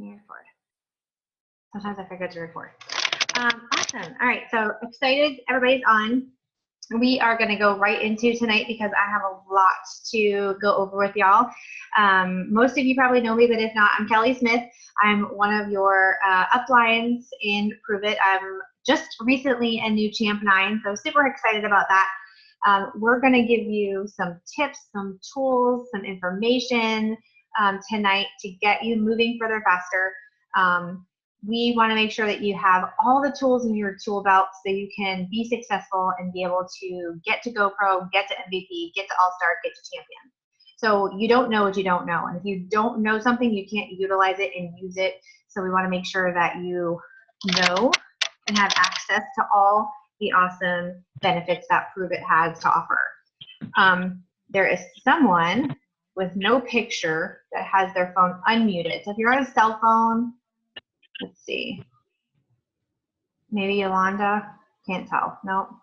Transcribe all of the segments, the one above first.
me record. Sometimes I forget to record. Awesome. All right, so excited everybody's on. We are going to go right into tonight because I have a lot to go over with y'all. Most of you probably know me, but if not, I'm Kelly Smith. I'm one of your uplines in Prove It. I'm just recently a new Champ 9, so super excited about that. We're going to give you some tips, some tools, some information tonight to get you moving further faster. We want to make sure that you have all the tools in your tool belt so you can be successful and be able to get to GoPro, get to MVP, get to All-Star, get to Champion. So you don't know what you don't know. And if you don't know something, you can't utilize it and use it. So we want to make sure that you know and have access to all the awesome benefits that Prove It has to offer. There is someone with no picture that has their phone unmuted. So if you're on a cell phone, let's see. Maybe Yolanda? Can't tell. No.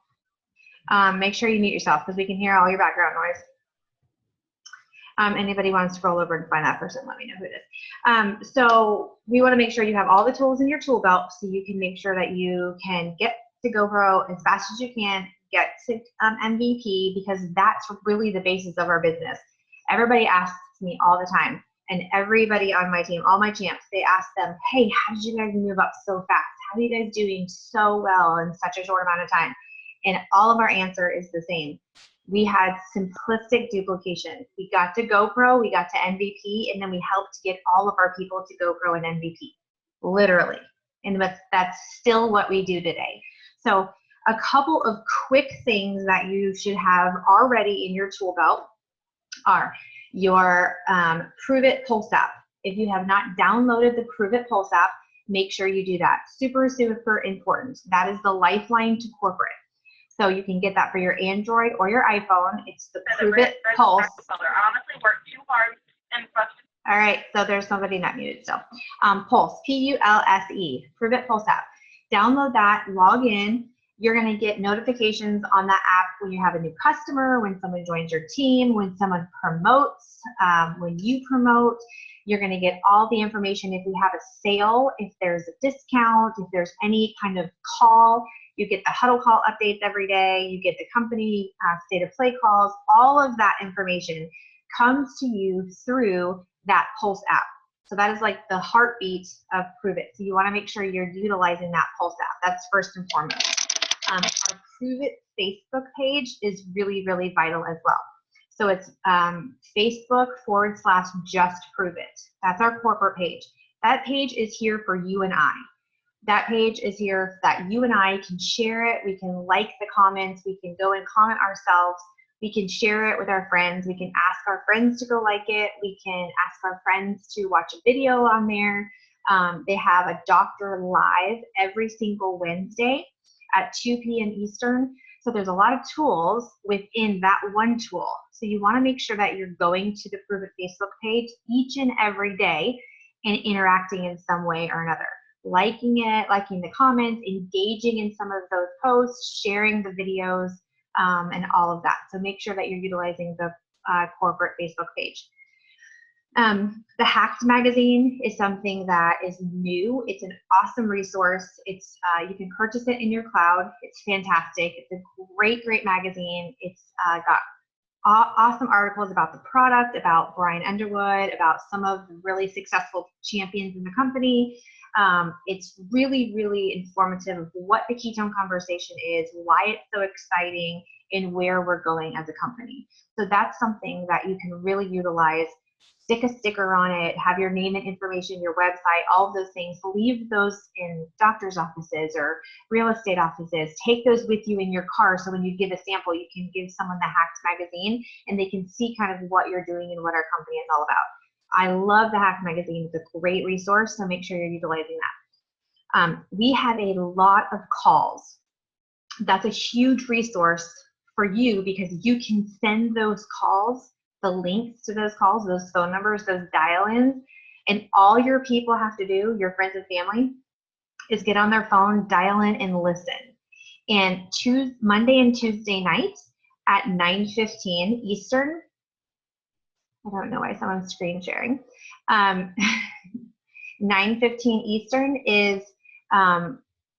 Make sure you mute yourself because we can hear all your background noise. Anybody wants to scroll over and find that person, let me know who it is. So we want to make sure you have all the tools in your tool belt so you can make sure that you can get to GoPro as fast as you can, get to MVP, because that's really the basis of our business. Everybody asks me all the time, and everybody on my team, all my champs, they ask them, hey, how did you guys move up so fast? How are you guys doing so well in such a short amount of time? And all of our answer is the same. We had simplistic duplication. We got to GoPro, we got to MVP, and then we helped get all of our people to GoPro and MVP, literally. And that's still what we do today. So a couple of quick things that you should have already in your tool belt are your Prove It Pulse app. If you have not downloaded the Prove It Pulse app, make sure you do that. Super, super important. That is the lifeline to corporate. So you can get that for your Android or your iPhone. It's the Prove It Pulse. Honestly, worked too hard and frustrated. All right, so there's somebody not muted still. Pulse, P-U-L-S-E, Prove It Pulse app. Download that, log in. You're going to get notifications on that app when you have a new customer, when someone joins your team, when someone promotes, when you promote. You're going to get all the information if we have a sale, if there's a discount, if there's any kind of call. You get the huddle call updates every day. You get the company state of play calls. All of that information comes to you through that Pulse app. So that is like the heartbeat of Prove It. So you want to make sure you're utilizing that Pulse app. That's first and foremost. Our Prove It Facebook page is really, really vital as well. So it's Facebook.com/just Prove It. That's our corporate page. That page is here for you and I. That page is here so that you and I can share it. We can like the comments. We can go and comment ourselves. We can share it with our friends. We can ask our friends to go like it. We can ask our friends to watch a video on there. They have a doctor live every single Wednesday at 2 p.m. Eastern. So there's a lot of tools within that one tool. So you want to make sure that you're going to the Prove It Facebook page each and every day and interacting in some way or another. Liking it, liking the comments, engaging in some of those posts, sharing the videos, and all of that. So make sure that you're utilizing the corporate Facebook page. The Hacked magazine is something that is new. It's an awesome resource. It's you can purchase it in your cloud. It's fantastic. It's a great, great magazine. It's got awesome articles about the product, about Brian Underwood, about some of the really successful champions in the company. It's really, really informative of what the ketone conversation is, why it's so exciting, and where we're going as a company. So that's something that you can really utilize. Stick a sticker on it, have your name and information, your website, all of those things. Leave those in doctor's offices or real estate offices. Take those with you in your car so when you give a sample, you can give someone the Hacked magazine and they can see kind of what you're doing and what our company is all about. I love the Hacked magazine. It's a great resource, so make sure you're utilizing that. We have a lot of calls. That's a huge resource for you because you can send those calls, the links to those calls, those phone numbers, those dial-ins, and all your people have to do, your friends and family, is get on their phone, dial in, and listen. And Monday and Tuesday nights at 9:15 Eastern, I don't know why someone's screen sharing. 9:15 Eastern is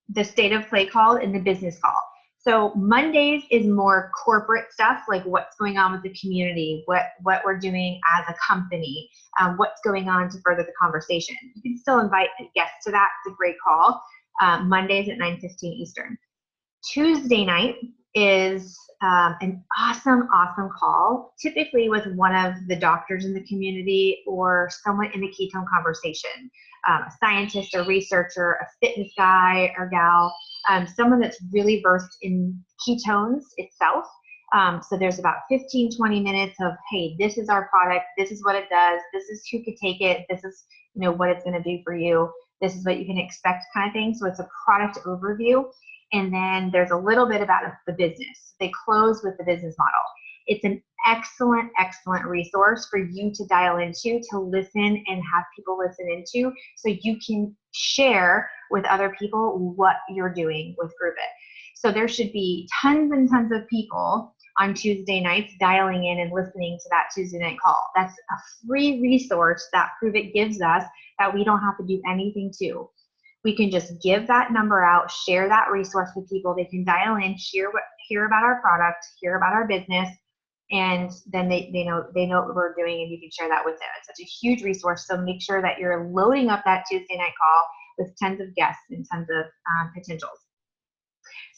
the state of play call and the business call. So Mondays is more corporate stuff, like what's going on with the community, what we're doing as a company, what's going on to further the conversation. You can still invite guests to that. It's a great call. Mondays at 9:15 Eastern. Tuesday night is an awesome call, typically with one of the doctors in the community or someone in the ketone conversation, a scientist, a researcher, a fitness guy or gal, someone that's really versed in ketones itself. So there's about 15-20 minutes of, hey, this is our product, this is what it does, this is who could take it, this is what it's going to do for you, this is what you can expect kind of thing. So it's a product overview. And then there's a little bit about the business. They close with the business model. It's an excellent resource for you to dial into, to listen and have people listen into, so you can share with other people what you're doing with Prove It. So there should be tons and tons of people on Tuesday nights dialing in and listening to that Tuesday night call. That's a free resource that Prove It gives us that we don't have to do anything to. We can just give that number out, share that resource with people. They can dial in, hear about our product, hear about our business, and then they know what we're doing, and you can share that with them. It's such a huge resource. So make sure that you're loading up that Tuesday night call with tons of guests and tons of potentials.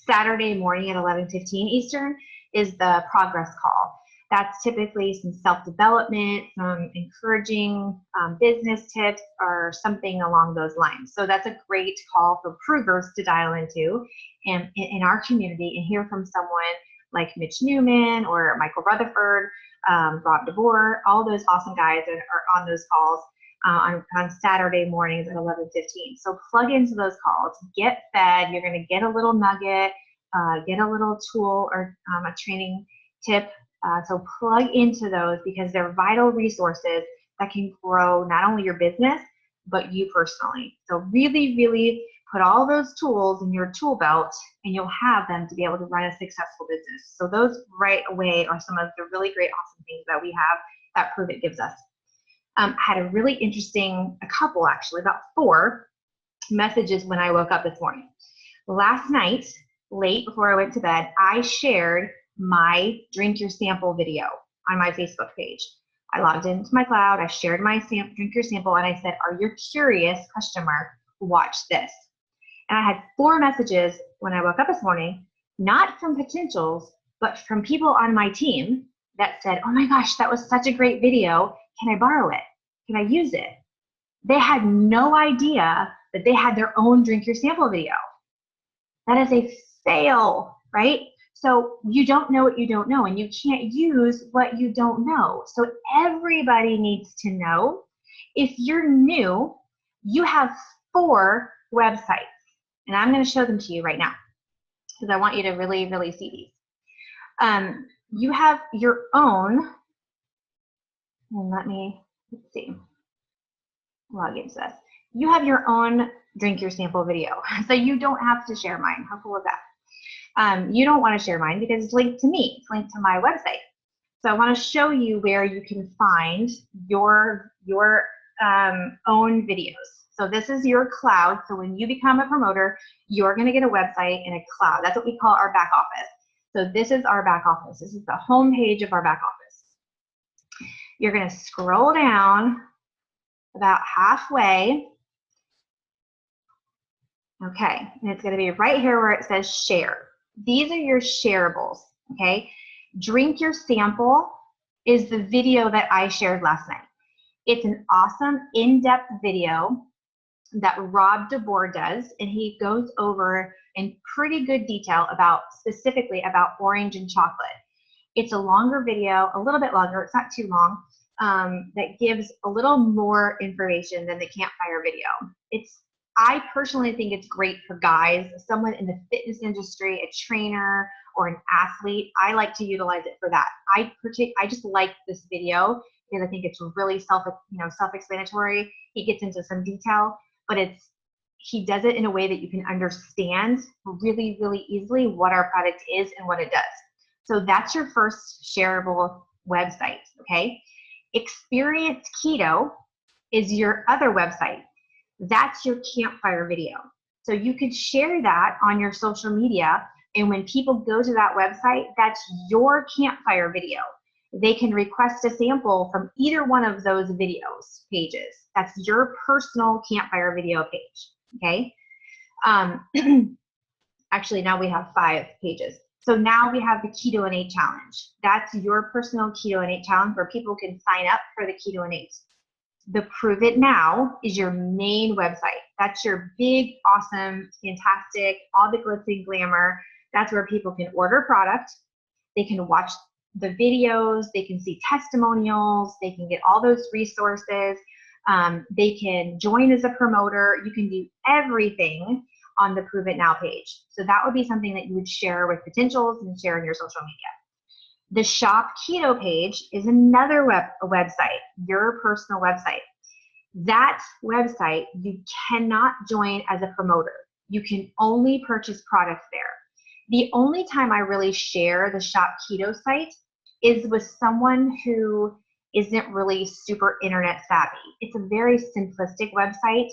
Saturday morning at 11:15 Eastern is the progress call. That's typically some self-development, some encouraging business tips, or something along those lines. So that's a great call for provers to dial into and in our community and hear from someone like Mitch Newman or Michael Rutherford, Rob DeBoer, all those awesome guys that are on those calls on Saturday mornings at 11:15. So plug into those calls, get fed. You're going to get a little nugget, get a little tool or a training tip. So plug into those because they're vital resources that can grow not only your business, but you personally. So really put all those tools in your tool belt and you'll have them to be able to run a successful business. So those right away are some of the really great, awesome things that we have that Prove It gives us. Had a really interesting, about 4 messages when I woke up this morning. Last night, late before I went to bed, I shared my Drink Your Sample video on my Facebook page. I logged into my cloud, I shared my Drink Your Sample, and I said, "Are you curious? ? Watch this." And I had 4 messages when I woke up this morning, not from potentials, but from people on my team that said, "Oh my gosh, that was such a great video. Can I borrow it? Can I use it?" They had no idea that they had their own Drink Your Sample video. That is a fail, right? So you don't know what you don't know, and you can't use what you don't know. So everybody needs to know. If you're new, you have 4 websites, and I'm going to show them to you right now because I want you to really see these. You have your own, and let's see, log into this. You have your own Drink Your Sample video, so you don't have to share mine. How cool is that? You don't want to share mine because it's linked to me. It's linked to my website. So I want to show you where you can find your own videos. So this is your cloud. So when you become a promoter, you're going to get a website and a cloud. That's what we call our back office. So this is our back office. This is the home page of our back office. You're going to scroll down about halfway. Okay, and it's going to be right here where it says share. These are your shareables, okay? Drink Your Sample is the video that I shared last night. It's an awesome in-depth video that Rob DeBoer does, and he goes over in pretty good detail specifically about orange and chocolate. It's a longer video, a little bit longer, it's not too long, that gives a little more information than the campfire video. I personally think it's great for guys, someone in the fitness industry, a trainer, or an athlete. I like to utilize it for that. I just like this video because I think it's really self-explanatory. He gets into some detail, but he does it in a way that you can understand really easily what our product is and what it does. So that's your first shareable website, okay? Experience Keto is your other website. That's your campfire video. So you could share that on your social media, and when people go to that website, that's your campfire video. They can request a sample from either one of those videos pages. That's your personal campfire video page, okay? Actually, now we have 5 pages. So now we have the Keto and 8 challenge. That's your personal Keto and 8 challenge where people can sign up for the Keto and 8. The Prove It Now is your main website. That's your big, awesome, fantastic, all the glitz and glamour. That's where people can order product. They can watch the videos. They can see testimonials. They can get all those resources. They can join as a promoter. You can do everything on the Prove It Now page. So that would be something that you would share with potentials and share in your social media. The Shop Keto page is another website, your personal website. That website you cannot join as a promoter. You can only purchase products there. The only time I really share the Shop Keto site is with someone who isn't really super internet savvy. It's a very simplistic website.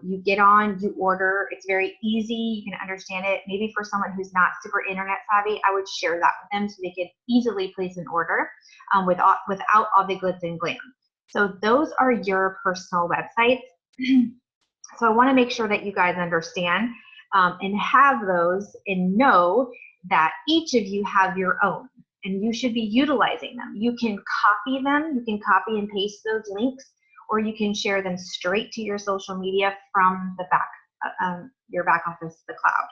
You get on, you order, it's very easy, you can understand it. Maybe for someone who's not super internet savvy, I would share that with them so they could easily place an order without all the glitz and glam. So those are your personal websites. So I wanna make sure that you guys understand and have those and know that each of you have your own and you should be utilizing them. You can copy them, you can copy and paste those links, or you can share them straight to your social media from the your back office, the cloud.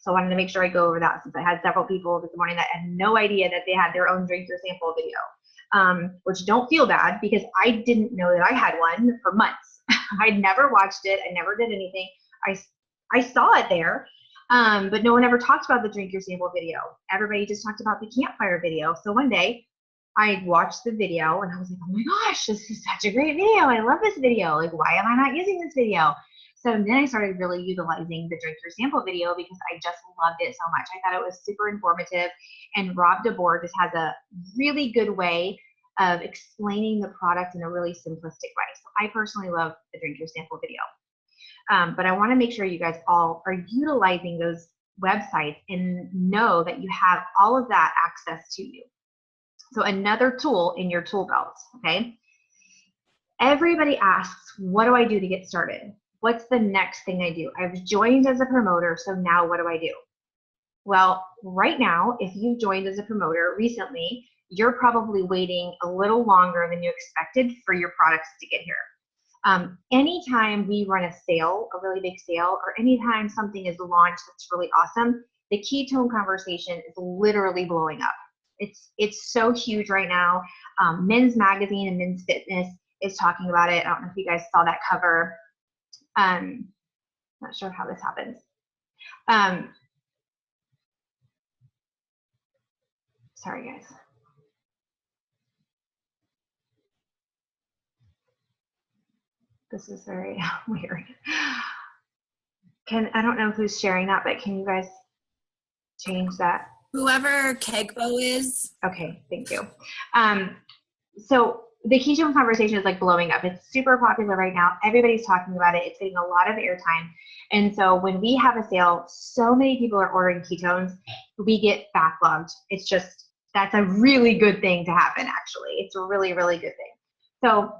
So I wanted to make sure I go over that since I had several people this morning that had no idea that they had their own Drink Your Sample video, which don't feel bad because I didn't know that I had one for months. I'd never watched it. I never did anything. I saw it there, but no one ever talked about the Drink Your Sample video. Everybody just talked about the campfire video. So one day, I watched the video and I was like, oh my gosh, this is such a great video. I love this video. Like, why am I not using this video? So then I started really utilizing the Drink Your Sample video because I just loved it so much. I thought it was super informative. And Rob DeBoer just has a really good way of explaining the product in a really simplistic way. So I personally love the Drink Your Sample video. But I want to make sure you guys all are utilizing those websites and know that you have all of that access to you. So another tool in your tool belt, okay? Everybody asks, what do I do to get started? What's the next thing I do? I've joined as a promoter, so now what do I do? Well, right now, if you joined as a promoter recently, you're probably waiting a little longer than you expected for your products to get here. Anytime we run a sale, a really big sale, or anytime something is launched that's really awesome, the ketone conversation is literally blowing up. It's so huge right now. Men's Magazine and Men's Fitness is talking about it. I don't know if you guys saw that cover. Not sure how this happens. Sorry, guys. This is very weird. I don't know who's sharing that, but can you guys change that? Whoever Kegbo is. Okay, thank you. So the ketone conversation is like blowing up. It's super popular right now. Everybody's talking about it. It's getting a lot of airtime. And so when we have a sale, so many people are ordering ketones, we get backlogged. It's just, that's a really good thing to happen, actually. It's a really, really good thing. So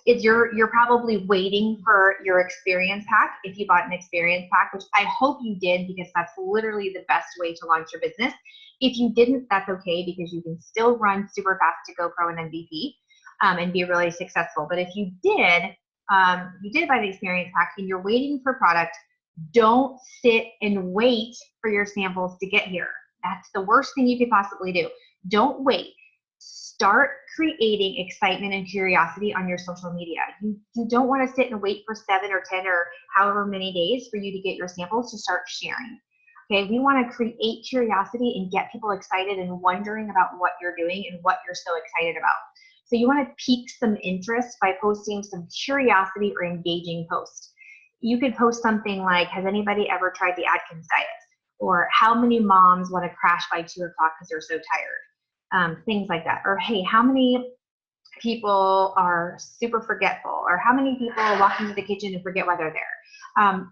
you're probably waiting for your experience pack if you bought an experience pack, which I hope you did because that's literally the best way to launch your business. If you didn't, that's okay because you can still run super fast to GoPro and MVP and be really successful. But if you did buy the experience pack and you're waiting for product, don't sit and wait for your samples to get here. That's the worst thing you could possibly do. Don't wait. Start creating excitement and curiosity on your social media. You don't want to sit and wait for 7 or 10 or however many days for you to get your samples to start sharing. Okay, we want to create curiosity and get people excited and wondering about what you're doing and what you're so excited about. So you want to pique some interest by posting some curiosity or engaging posts. You could post something like, has anybody ever tried the Atkins diet? Or how many moms want to crash by 2 o'clock because they're so tired? Things like that. Or hey, how many people are super forgetful, or how many people walk into the kitchen and forget why they're there.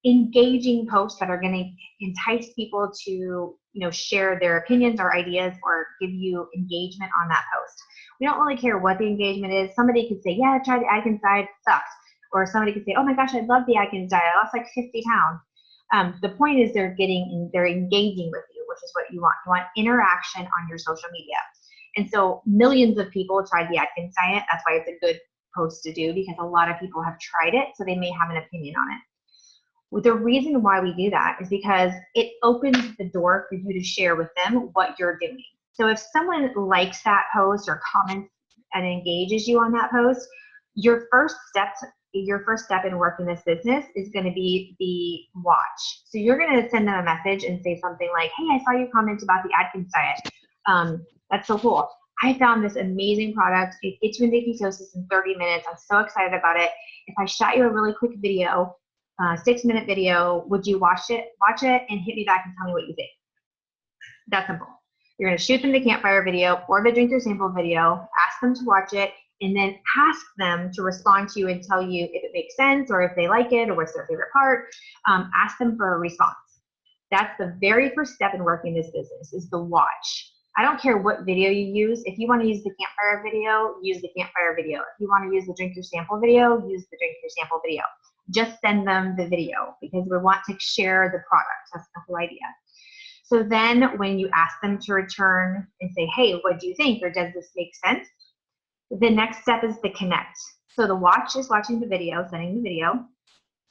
Engaging posts that are going to entice people to, share their opinions or ideas or give you engagement on that post. We don't really care what the engagement is. Somebody could say, yeah, I tried the Atkins diet, sucks. Or somebody could say, oh my gosh, I love the Atkins diet, I lost like 50 pounds. The point is they're engaging with you, which is what you want. You want interaction on your social media. And so millions of people tried the Atkins diet. That's why it's a good post to do, because a lot of people have tried it, so they may have an opinion on it. The reason why we do that is because it opens the door for you to share with them what you're doing. So if someone likes that post or comments and engages you on that post, your first step in working this business is going to be the watch. So you're going to send them a message and say something like, hey, I saw you comment about the Atkins diet. That's so cool. I found this amazing product. It gets you into ketosis in 30 minutes. I'm so excited about it. If I shot you a really quick video, 6-minute video, would you watch it and hit me back and tell me what you think? That's simple. You're going to shoot them the campfire video or the drink your sample video, ask them to watch it, and then ask them to respond to you and tell you if it makes sense or if they like it or what's their favorite part. Ask them for a response. That's the very first step in working this business, is the watch. I don't care what video you use. If you want to use the campfire video, use the campfire video. If you want to use the drink your sample video, use the drink your sample video. Just send them the video, because we want to share the product. That's the whole idea. So then when you ask them to return and say, hey, what do you think? Or does this make sense? The next step is the connect. So the watch is watching the video, sending the video.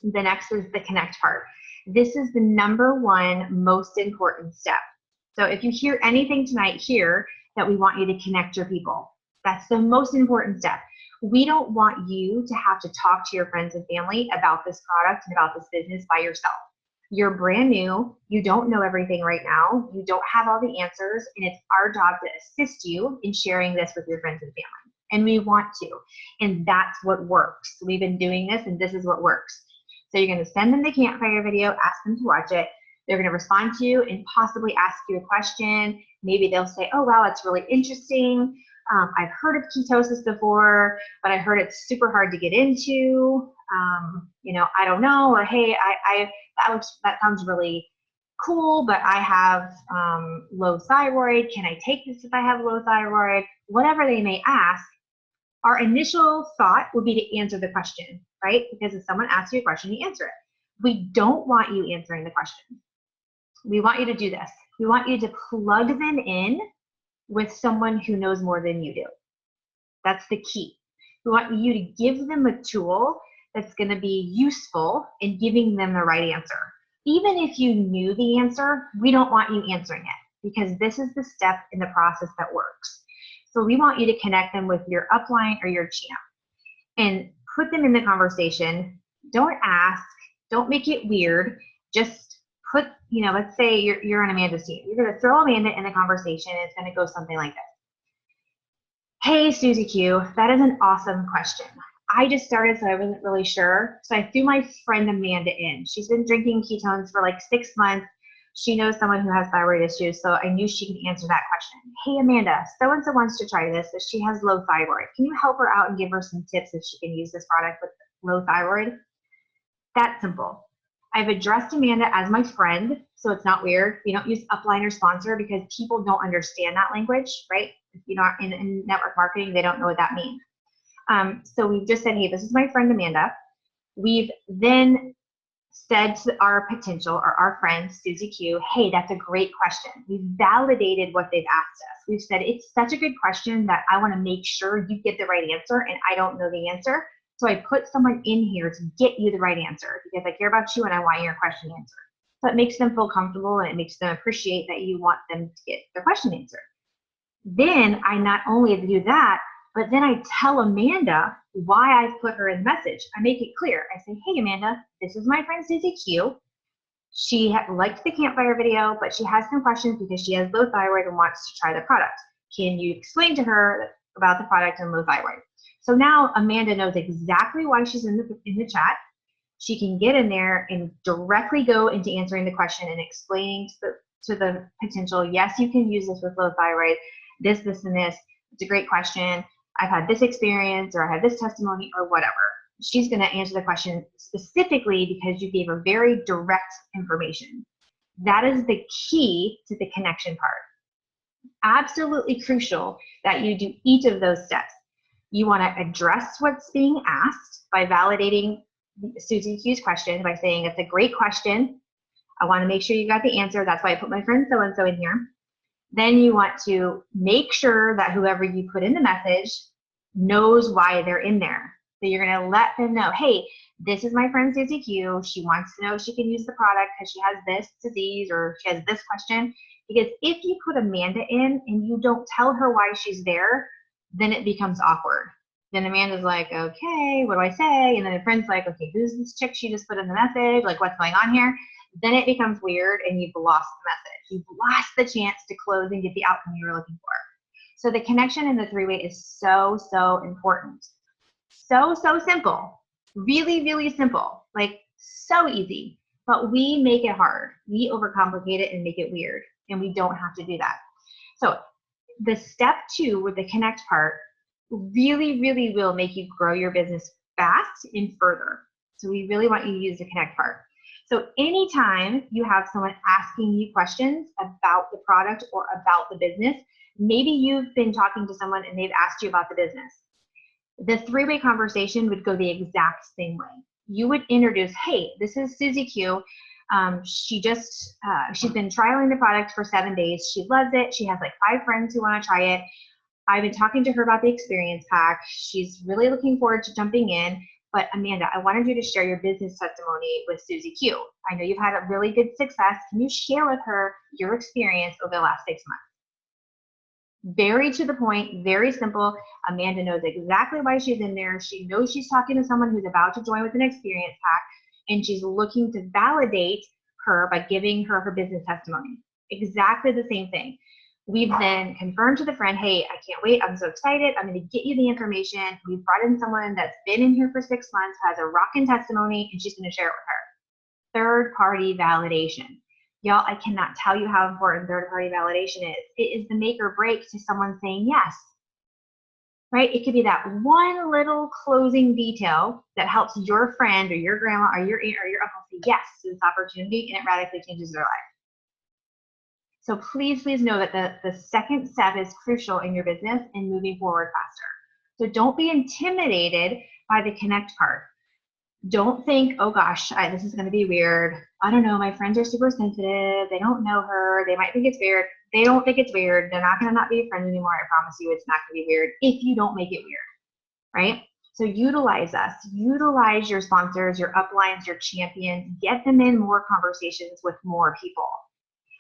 The next is the connect part. This is the number one most important step. So if you hear anything tonight here that we want you to connect your people, that's the most important step. We don't want you to have to talk to your friends and family about this product and about this business by yourself. You're brand new. You don't know everything right now. You don't have all the answers, and it's our job to assist you in sharing this with your friends and family. And we want to, and that's what works. We've been doing this, and this is what works. So you're going to send them the campfire video, ask them to watch it. They're going to respond to you and possibly ask you a question. Maybe they'll say, oh, wow, that's really interesting. I've heard of ketosis before, but I heard it's super hard to get into. I don't know. Or, hey, that sounds really cool, but I have low thyroid. Can I take this if I have low thyroid? Whatever they may ask, our initial thought would be to answer the question, right? Because if someone asks you a question, you answer it. We don't want you answering the question. We want you to do this. We want you to plug them in with someone who knows more than you do. That's the key. We want you to give them a tool that's going to be useful in giving them the right answer. Even if you knew the answer, we don't want you answering it, because this is the step in the process that works. So we want you to connect them with your upline or your champ and put them in the conversation. Don't ask, don't make it weird. Just put, let's say you're on Amanda's team. You're going to throw Amanda in the conversation, and it's going to go something like this. Hey, Susie Q, that is an awesome question. I just started, so I wasn't really sure. So I threw my friend Amanda in. She's been drinking ketones for like 6 months. She knows someone who has thyroid issues, so I knew she could answer that question. Hey, Amanda, so-and-so wants to try this, but she has low thyroid. Can you help her out and give her some tips if she can use this product with low thyroid? That's simple. I've addressed Amanda as my friend, so it's not weird. We don't use upline or sponsor because people don't understand that language, right? In network marketing, they don't know what that means. So we've just said, hey, this is my friend Amanda. We've then said to our potential or our friend, Susie Q, hey, that's a great question. We've validated what they've asked us. We've said, it's such a good question that I want to make sure you get the right answer, and I don't know the answer. So I put someone in here to get you the right answer because I care about you and I want your question answered. So it makes them feel comfortable, and it makes them appreciate that you want them to get their question answered. Then I not only do that, but then I tell Amanda why I put her in the message. I make it clear. I say, hey, Amanda, this is my friend Susie Q. She liked the campfire video, but she has some questions because she has low thyroid and wants to try the product. Can you explain to her about the product and low thyroid? So now Amanda knows exactly why she's in the chat. She can get in there and directly go into answering the question and explaining to the potential, yes, you can use this with low thyroid, this, and this. It's a great question. I've had this experience, or I have this testimony, or whatever. She's going to answer the question specifically because you gave her very direct information. That is the key to the connection part. Absolutely crucial that you do each of those steps. You want to address what's being asked by validating Susie Q's question by saying it's a great question. I want to make sure you got the answer. That's why I put my friend so-and-so in here. Then you want to make sure that whoever you put in the message knows why they're in there. So you're going to let them know, hey, this is my friend Susie Q. She wants to know if she can use the product because she has this disease or she has this question. Because if you put Amanda in and you don't tell her why she's there, then it becomes awkward. Then Amanda's like, okay, what do I say? And then the friend's like, okay, who's this chick she just put in the message? Like, what's going on here? Then it becomes weird and you've lost the message. You've lost the chance to close and get the outcome you were looking for. So the connection in the three-way is so, so important. So, so simple. Really, really simple. Like, so easy. But we make it hard. We overcomplicate it and make it weird. And we don't have to do that. So the step 2 with the connect part really, really will make you grow your business fast and further. So we really want you to use the connect part. So anytime you have someone asking you questions about the product or about the business, maybe you've been talking to someone and they've asked you about the business. The three-way conversation would go the exact same way. You would introduce, hey, this is Susie Q. She's been trialing the product for 7 days. She loves it. She has like 5 friends who want to try it. I've been talking to her about the experience pack. She's really looking forward to jumping in. But Amanda, I wanted you to share your business testimony with Susie Q. I know you've had a really good success. Can you share with her your experience over the last 6 months? Very to the point, very simple. Amanda knows exactly why she's in there. She knows she's talking to someone who's about to join with an experience pack, and she's looking to validate her by giving her her business testimony. Exactly the same thing. We've then confirmed to the friend, hey, I can't wait. I'm so excited. I'm going to get you the information. We've brought in someone that's been in here for 6 months, has a rockin' testimony, and she's going to share it with her. Third-party validation. Y'all, I cannot tell you how important third-party validation is. It is the make or break to someone saying yes, right? It could be that one little closing detail that helps your friend or your grandma or your aunt or your uncle say yes to this opportunity, and it radically changes their life. So please, please know that the second step is crucial in your business and moving forward faster. So don't be intimidated by the connect part. Don't think, oh gosh, this is going to be weird. I don't know, my friends are super sensitive. They don't know her. They might think it's weird. They don't think it's weird. They're not going to not be a friend anymore. I promise you it's not going to be weird if you don't make it weird, right? So utilize us. Utilize your sponsors, your uplines, your champions. Get them in more conversations with more people.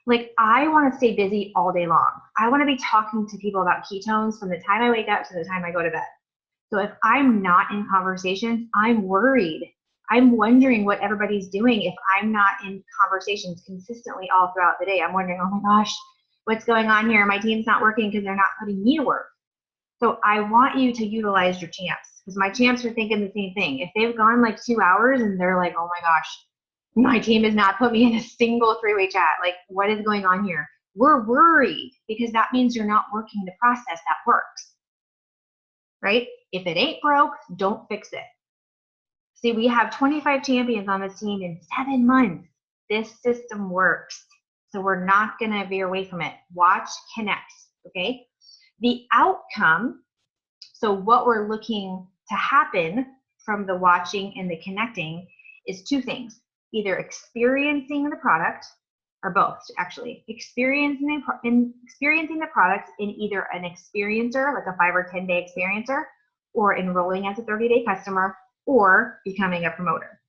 Like, I want to stay busy all day long. I want to be talking to people about ketones from the time I wake up to the time I go to bed. So if I'm not in conversations, I'm worried. I'm wondering what everybody's doing if I'm not in conversations consistently all throughout the day. I'm wondering, oh my gosh, what's going on here? My team's not working because they're not putting me to work. So I want you to utilize your champs, because my champs are thinking the same thing. If they've gone like 2 hours and they're like, oh my gosh, my team has not put me in a single three-way chat. Like, what is going on here? We're worried because that means you're not working the process that works, right? If it ain't broke, don't fix it. See, we have 25 champions on this team in 7 months. This system works. So we're not going to veer away from it. Watch, connect, okay? The outcome, so what we're looking to happen from the watching and the connecting is 2 things. Either experiencing the product, or both actually, experiencing the product in either an experiencer, like a 5 or 10 day experiencer, or enrolling as a 30-day customer, or becoming a promoter.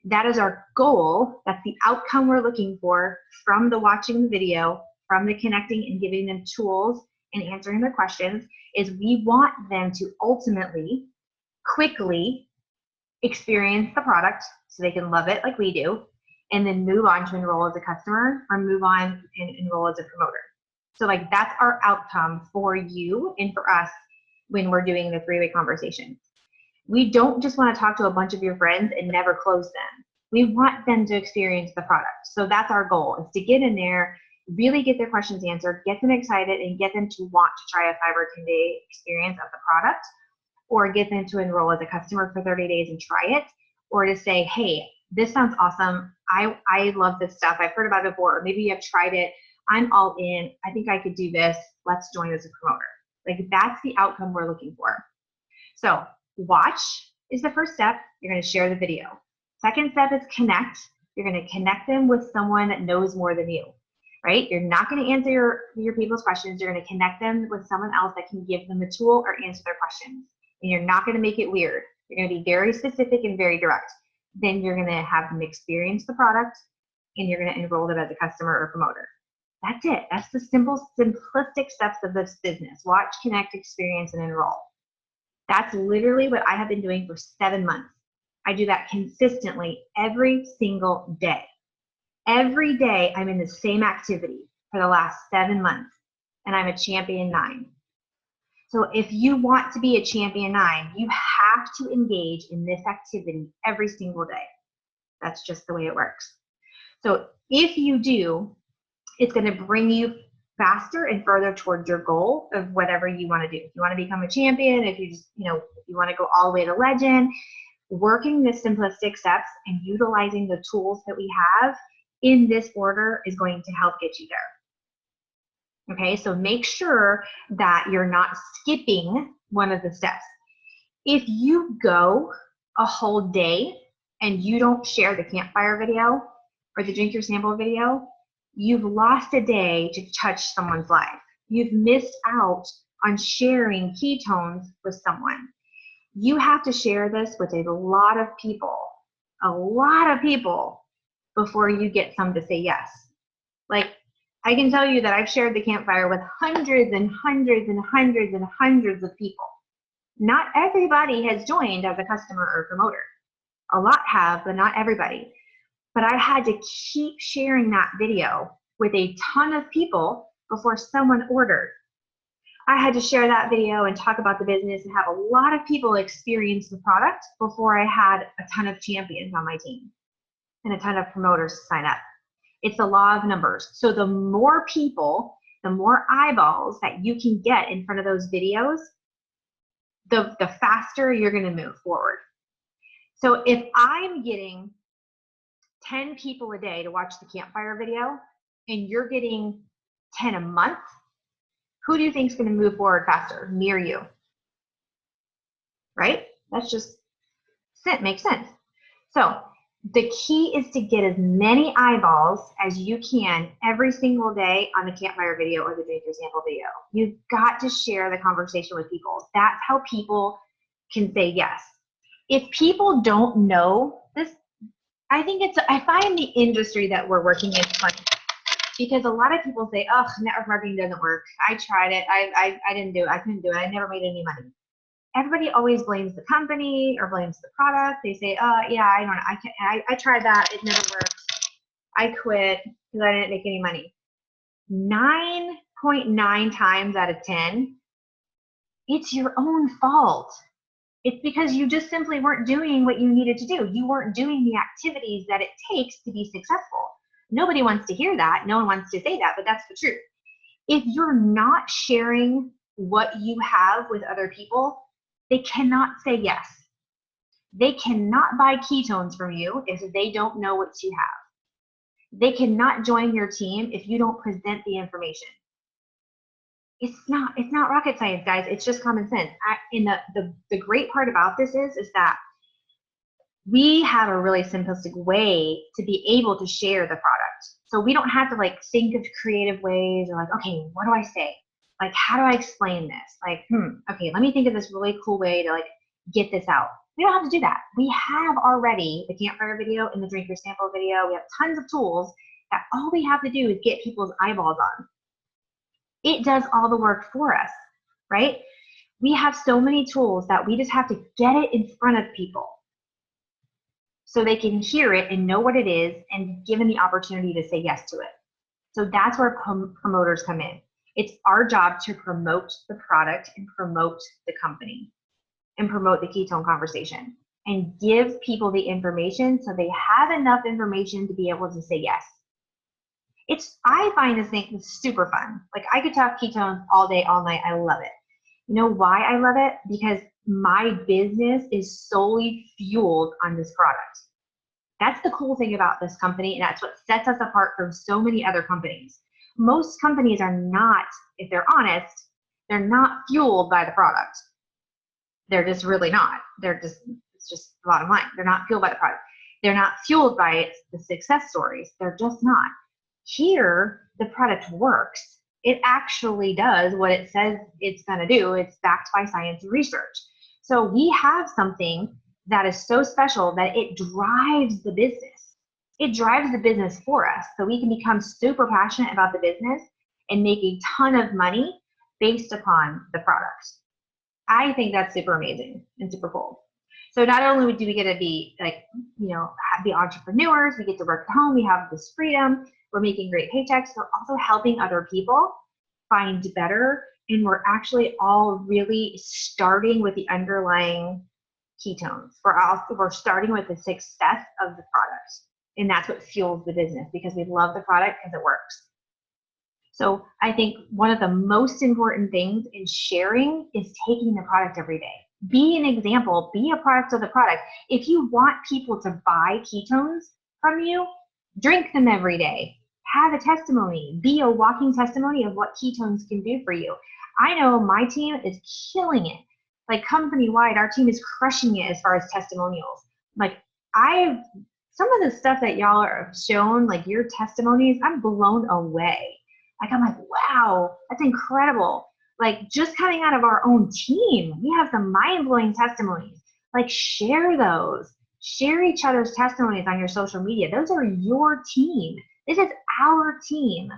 That is our goal. That's the outcome we're looking for from the watching the video, from the connecting and giving them tools and answering their questions, is we want them to ultimately, quickly experience the product so they can love it like we do, and then move on to enroll as a customer or move on and enroll as a promoter. So like, that's our outcome for you and for us when we're doing the three-way conversation. We don't just want to talk to a bunch of your friends and never close them. We want them to experience the product. So that's our goal, is to get in there really get their questions answered, get them excited, and get them to want to try a 5 or 10-day experience of the product, or get them to enroll as a customer for 30 days and try it, or to say, hey, this sounds awesome. I love this stuff. I've heard about it before. Or maybe you have tried it. I'm all in. I think I could do this. Let's join as a promoter. Like, that's the outcome we're looking for. So watch is the first step. You're going to share the video. Second step is connect. You're going to connect them with someone that knows more than you, right? You're not going to answer your people's questions. You're going to connect them with someone else that can give them the tool or answer their questions. And you're not going to make it weird. You're going to be very specific and very direct. Then you're going to have them experience the product, and you're going to enroll them as a customer or promoter. That's it. That's the simplistic steps of this business. Watch, connect, experience, and enroll. That's literally what I have been doing for 7 months. I do that consistently every single day. Every day I'm in the same activity for the last 7 months, and I'm a champion 9. So if you want to be a champion 9, you have to engage in this activity every single day. That's just the way it works. So if you do, it's going to bring you faster and further towards your goal of whatever you want to do. If you want to become a champion, if you just, if you want to go all the way to legend, working the simplistic steps and utilizing the tools that we have in this order is going to help get you there. Okay, so make sure that you're not skipping one of the steps. If you go a whole day and you don't share the campfire video or the drink your sample video, you've lost a day to touch someone's life. You've missed out on sharing ketones with someone. You have to share this with a lot of people before you get some to say yes. Like, I can tell you that I've shared the campfire with hundreds and hundreds and hundreds and hundreds of people. Not everybody has joined as a customer or promoter. A lot have, but not everybody. But I had to keep sharing that video with a ton of people before someone ordered. I had to share that video and talk about the business and have a lot of people experience the product before I had a ton of champions on my team and a ton of promoters sign up. It's the law of numbers. So the more people, the more eyeballs that you can get in front of those videos, the faster you're going to move forward. So if I'm getting 10 people a day to watch the campfire video and you're getting 10 a month, who do you think is going to move forward faster, me or you? Right? That's just, makes sense. So the key is to get as many eyeballs as you can every single day on the campfire video or the drink your sample video. You've got to share the conversation with people. That's how people can say yes. If people don't know this, I find the industry that we're working in fun, because a lot of people say, oh, network marketing doesn't work. I tried it. I didn't do it. I couldn't do it. I never made any money. Everybody always blames the company or blames the product. They say, yeah, I don't know. I tried that. It never worked. I quit because I didn't make any money. 9.9 times out of 10, it's your own fault. It's because you just simply weren't doing what you needed to do. You weren't doing the activities that it takes to be successful. Nobody wants to hear that. No one wants to say that, but that's the truth. If you're not sharing what you have with other people, they cannot say yes. They cannot buy ketones from you if they don't know what you have. They cannot join your team if you don't present the information. It's not rocket science, guys. It's just common sense. The great part about this is that we have a really simplistic way to be able to share the product. So we don't have to think of creative ways or okay, what do I say? How do I explain this? Okay, let me think of this really cool way to get this out. We don't have to do that. We have already the campfire video and the drink your sample video. We have tons of tools that all we have to do is get people's eyeballs on. It does all the work for us, right? We have so many tools that we just have to get it in front of people so they can hear it and know what it is and given the opportunity to say yes to it. So that's where promoters come in. It's our job to promote the product and promote the company and promote the ketone conversation and give people the information so they have enough information to be able to say yes. I find this thing super fun. Like I could talk ketones all day, all night. I love it. You know why I love it? Because my business is solely fueled on this product. That's the cool thing about this company, and that's what sets us apart from so many other companies. Most companies are not, if they're honest, they're not fueled by the product. They're just really not. It's just the bottom line. They're not fueled by the product. They're not fueled by the success stories. They're just not. Here, the product works. It actually does what it says it's going to do. It's backed by science and research. So we have something that is so special that it drives the business. It drives the business for us. So we can become super passionate about the business and make a ton of money based upon the product. I think that's super amazing and super cool. So not only do we get to be be entrepreneurs, we get to work at home, we have this freedom, we're making great paychecks, we're also helping other people find better, and we're actually all really starting with the underlying ketones. We're starting with the success of the product, and that's what fuels the business because we love the product because it works. So I think one of the most important things in sharing is taking the product every day. Be an example, be a product of the product. If you want people to buy ketones from you, drink them every day. Have a testimony. Be a walking testimony of what ketones can do for you. I know my team is killing it. Like company-wide, our team is crushing it as far as testimonials. Like some of the stuff that y'all are shown, like your testimonies, I'm blown away. Like I'm like, wow, that's incredible. Like just coming out of our own team, we have some mind-blowing testimonies. Like share those. Share each other's testimonies on your social media. Those are your team. This is our team.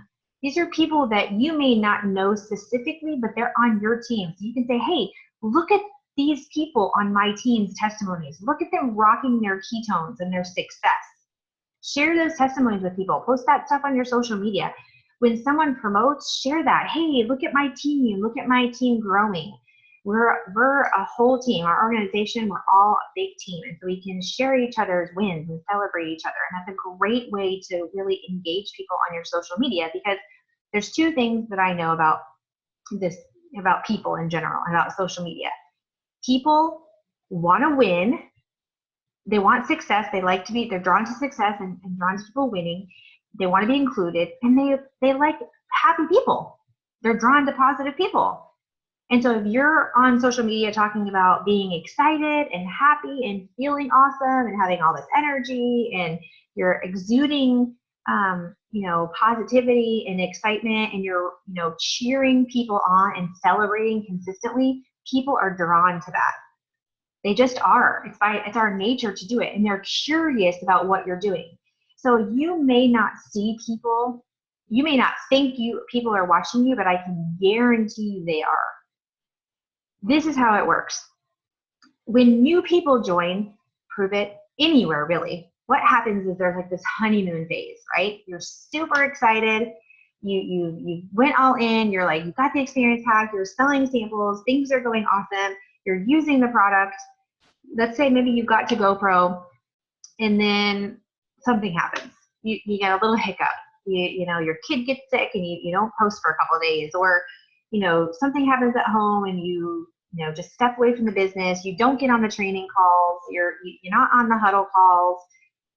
These are people that you may not know specifically, but they're on your team. So you can say, hey, look at these people on my team's testimonies. Look at them rocking their ketones and their success. Share those testimonies with people. Post that stuff on your social media. When someone promotes, share that. Hey, look at my team. Look at my team growing. We're a whole team. Our organization, we're all a big team. And so we can share each other's wins and celebrate each other. And that's a great way to really engage people on your social media, because there's two things that I know about people in general, about social media. People want to win. They want success. They're drawn to success and drawn to people winning. They want to be included, and they like happy people. They're drawn to positive people. And so if you're on social media talking about being excited and happy and feeling awesome and having all this energy, and you're exuding positivity and excitement, and you're cheering people on and celebrating consistently, people are drawn to that. They just are. It's our nature to do it, and they're curious about what you're doing. So you may not see people, you may not think people are watching you, but I can guarantee you they are. This is how it works. When new people join Pruvit, anywhere really, what happens is there's like this honeymoon phase, right? You're super excited. You went all in. You're like, you got the experience pack. You're selling samples. Things are going awesome. You're using the product. Let's say maybe you got to GoPro, and then something happens. You get a little hiccup. Your kid gets sick and you don't post for a couple of days, or something happens at home and you just step away from the business. You don't get on the training calls. You're not on the huddle calls.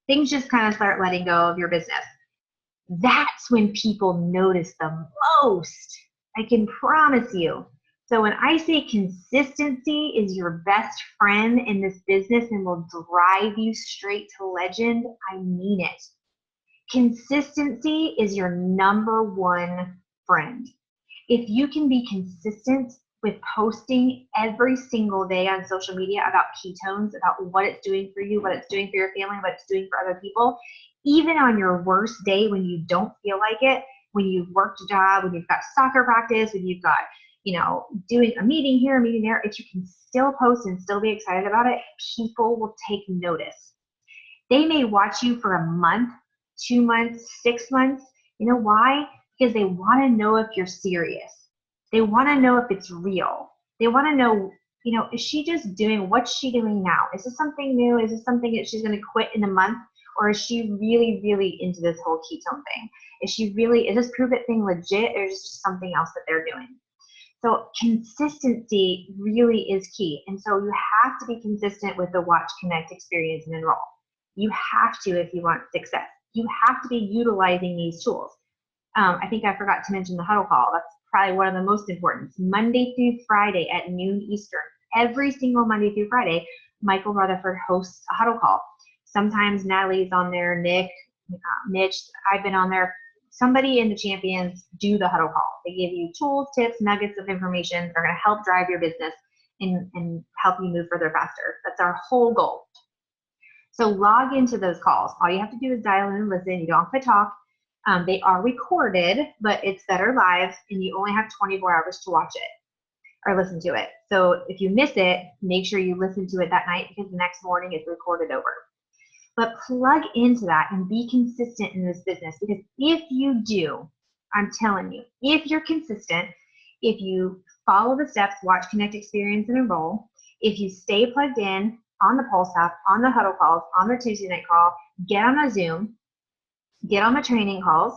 Things just kind of start letting go of your business. That's when people notice the most. I can promise you. So when I say consistency is your best friend in this business and will drive you straight to legend, I mean it. Consistency is your number one friend. If you can be consistent with posting every single day on social media about ketones, about what it's doing for you, what it's doing for your family, what it's doing for other people, even on your worst day when you don't feel like it, when you've worked a job, when you've got soccer practice, when you've got doing a meeting here, a meeting there, if you can still post and still be excited about it, people will take notice. They may watch you for a month, 2 months, 6 months. You know why? Because they want to know if you're serious. They want to know if it's real. They want to know, is she just what's she doing now? Is this something new? Is this something that she's going to quit in a month? Or is she really, really into this whole ketone thing? Is this Prove It thing legit, or is it just something else that they're doing? So consistency really is key. And so you have to be consistent with the Watch, Connect, Experience, and Enroll. You have to if you want success. You have to be utilizing these tools. I think I forgot to mention the huddle call. That's probably one of the most important. Monday through Friday at noon Eastern. Every single Monday through Friday, Michael Rutherford hosts a huddle call. Sometimes Natalie's on there, Nick, Mitch, I've been on there. Somebody in the champions do the huddle call. They give you tools, tips, nuggets of information that are going to help drive your business and help you move further faster. That's our whole goal. So log into those calls. All you have to do is dial in and listen. You don't have to talk. They are recorded, but it's better live, and you only have 24 hours to watch it or listen to it. So if you miss it, make sure you listen to it that night, because the next morning it's recorded over. But plug into that and be consistent in this business, because if you do, I'm telling you, if you're consistent, if you follow the steps, Watch, Connect, Experience, and Enroll, if you stay plugged in on the Pulse app, on the huddle calls, on the Tuesday night call, get on a Zoom, get on the training calls,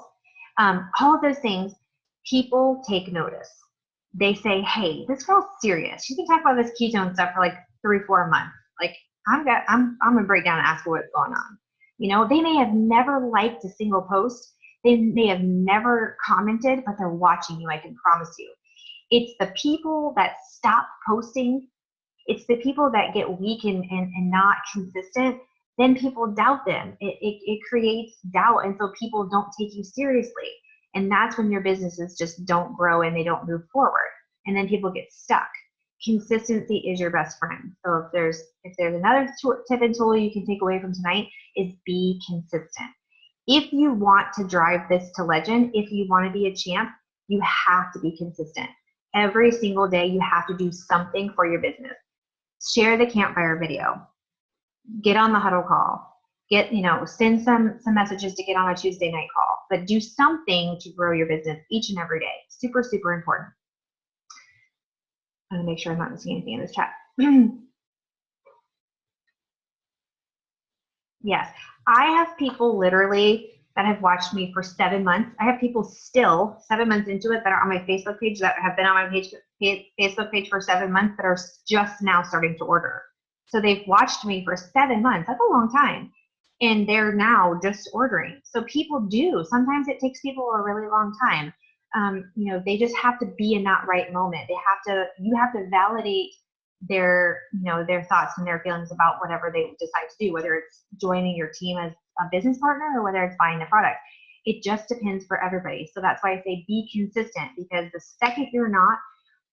all of those things, people take notice. They say, hey, this girl's serious. She's been talking about this ketone stuff for like 3-4 months. Like, I'm gonna break down and ask her what's going on. You know, they may have never liked a single post. They may have never commented, but they're watching you, I can promise you. It's the people that stop posting. It's the people that get weak and not consistent. Then people doubt them. It creates doubt, and so people don't take you seriously. And that's when your businesses just don't grow and they don't move forward. And then people get stuck. Consistency is your best friend. So if there's another tip and tool you can take away from tonight, is be consistent. If you want to drive this to legend, if you want to be a champ, you have to be consistent. Every single day you have to do something for your business. Share the campfire video. Get on the huddle call. Send some messages to get on a Tuesday night call. But do something to grow your business each and every day. Super, super important. I'm gonna make sure I'm not missing anything in this chat. Yes, I have people literally that have watched me for 7 months. I have people still 7 months into it that are on my Facebook page, that have been on my Facebook page for 7 months, that are just now starting to order. So they've watched me for 7 months. That's a long time. And they're now just ordering. So people do. Sometimes it takes people a really long time. They just have to be in that right moment. You have to validate their thoughts and their feelings about whatever they decide to do, whether it's joining your team as a business partner or whether it's buying the product. It just depends for everybody. So that's why I say be consistent, because the second you're not,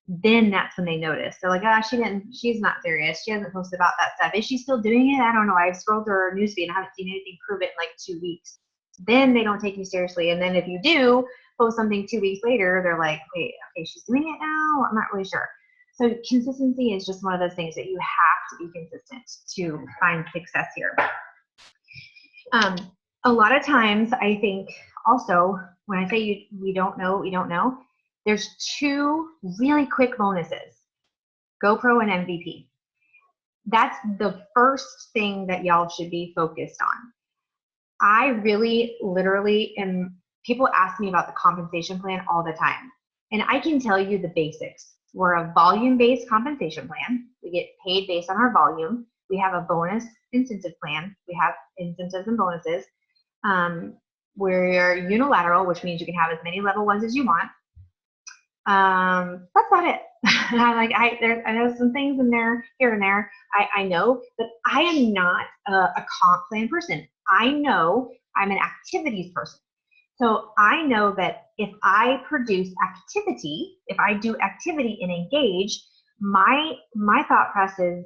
then that's when they notice. They're like, she's not serious. She hasn't posted about that stuff. Is she still doing it? I don't know. I've scrolled through her newsfeed and I haven't seen anything prove it in like 2 weeks. Then they don't take you seriously. And then if you do post something 2 weeks later, they're like, wait, okay, she's doing it now? I'm not really sure. So consistency is just one of those things that you have to be consistent to find success here. A lot of times, I think also, when I say we don't know, there's 2 really quick bonuses, GoPro and MVP. That's the first thing that y'all should be focused on. I really literally people ask me about the compensation plan all the time. And I can tell you the basics. We're a volume-based compensation plan. We get paid based on our volume. We have a bonus incentive plan. We have incentives and bonuses. We're unilateral, which means you can have as many level 1s as you want. That's about it. I know some things in there, here and there. I know, but I am not a comp plan person. I know I'm an activities person. So I know that if I produce activity, if I do activity and engage, my thought process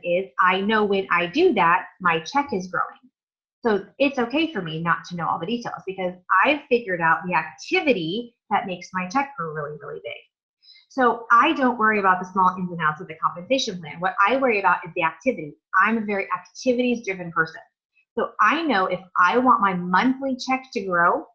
is, I know when I do that, my check is growing. So it's okay for me not to know all the details, because I've figured out the activity that makes my check grow really, really big. So I don't worry about the small ins and outs of the compensation plan. What I worry about is the activity. I'm a very activities-driven person. So I know if I want my monthly check to grow,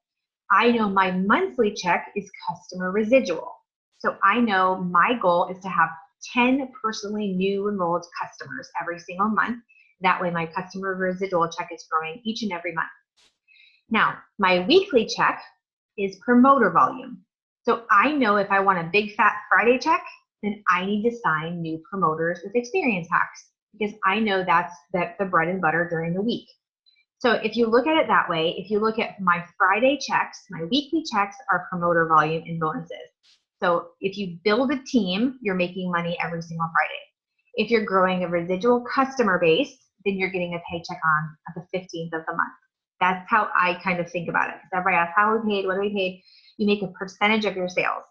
I know my monthly check is customer residual. So I know my goal is to have 10 personally new enrolled customers every single month. That way my customer residual check is growing each and every month. Now, my weekly check is promoter volume. So I know if I want a big fat Friday check, then I need to sign new promoters with experience hacks because I know that's the bread and butter during the week. So if you look at it that way, if you look at my Friday checks, my weekly checks are promoter volume and bonuses. So if you build a team, you're making money every single Friday. If you're growing a residual customer base, then you're getting a paycheck on the 15th of the month. That's how I kind of think about it. Because everybody asks, how are we paid? What are we paid? You make a percentage of your sales.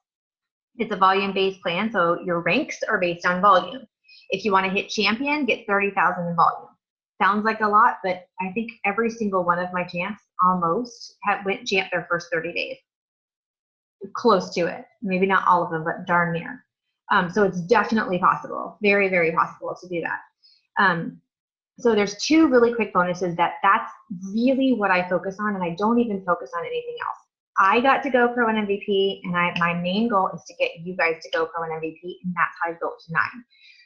It's a volume-based plan, so your ranks are based on volume. If you want to hit champion, get 30,000 in volume. Sounds like a lot, but I think every single one of my champs almost went champ their first 30 days. Close to it. Maybe not all of them, but darn near. So it's definitely possible. Very, very possible to do that. So there's two really quick bonuses that's really what I focus on, and I don't even focus on anything else. I got to GoPro and MVP, and my main goal is to get you guys to GoPro and MVP, and that's how I built to 9.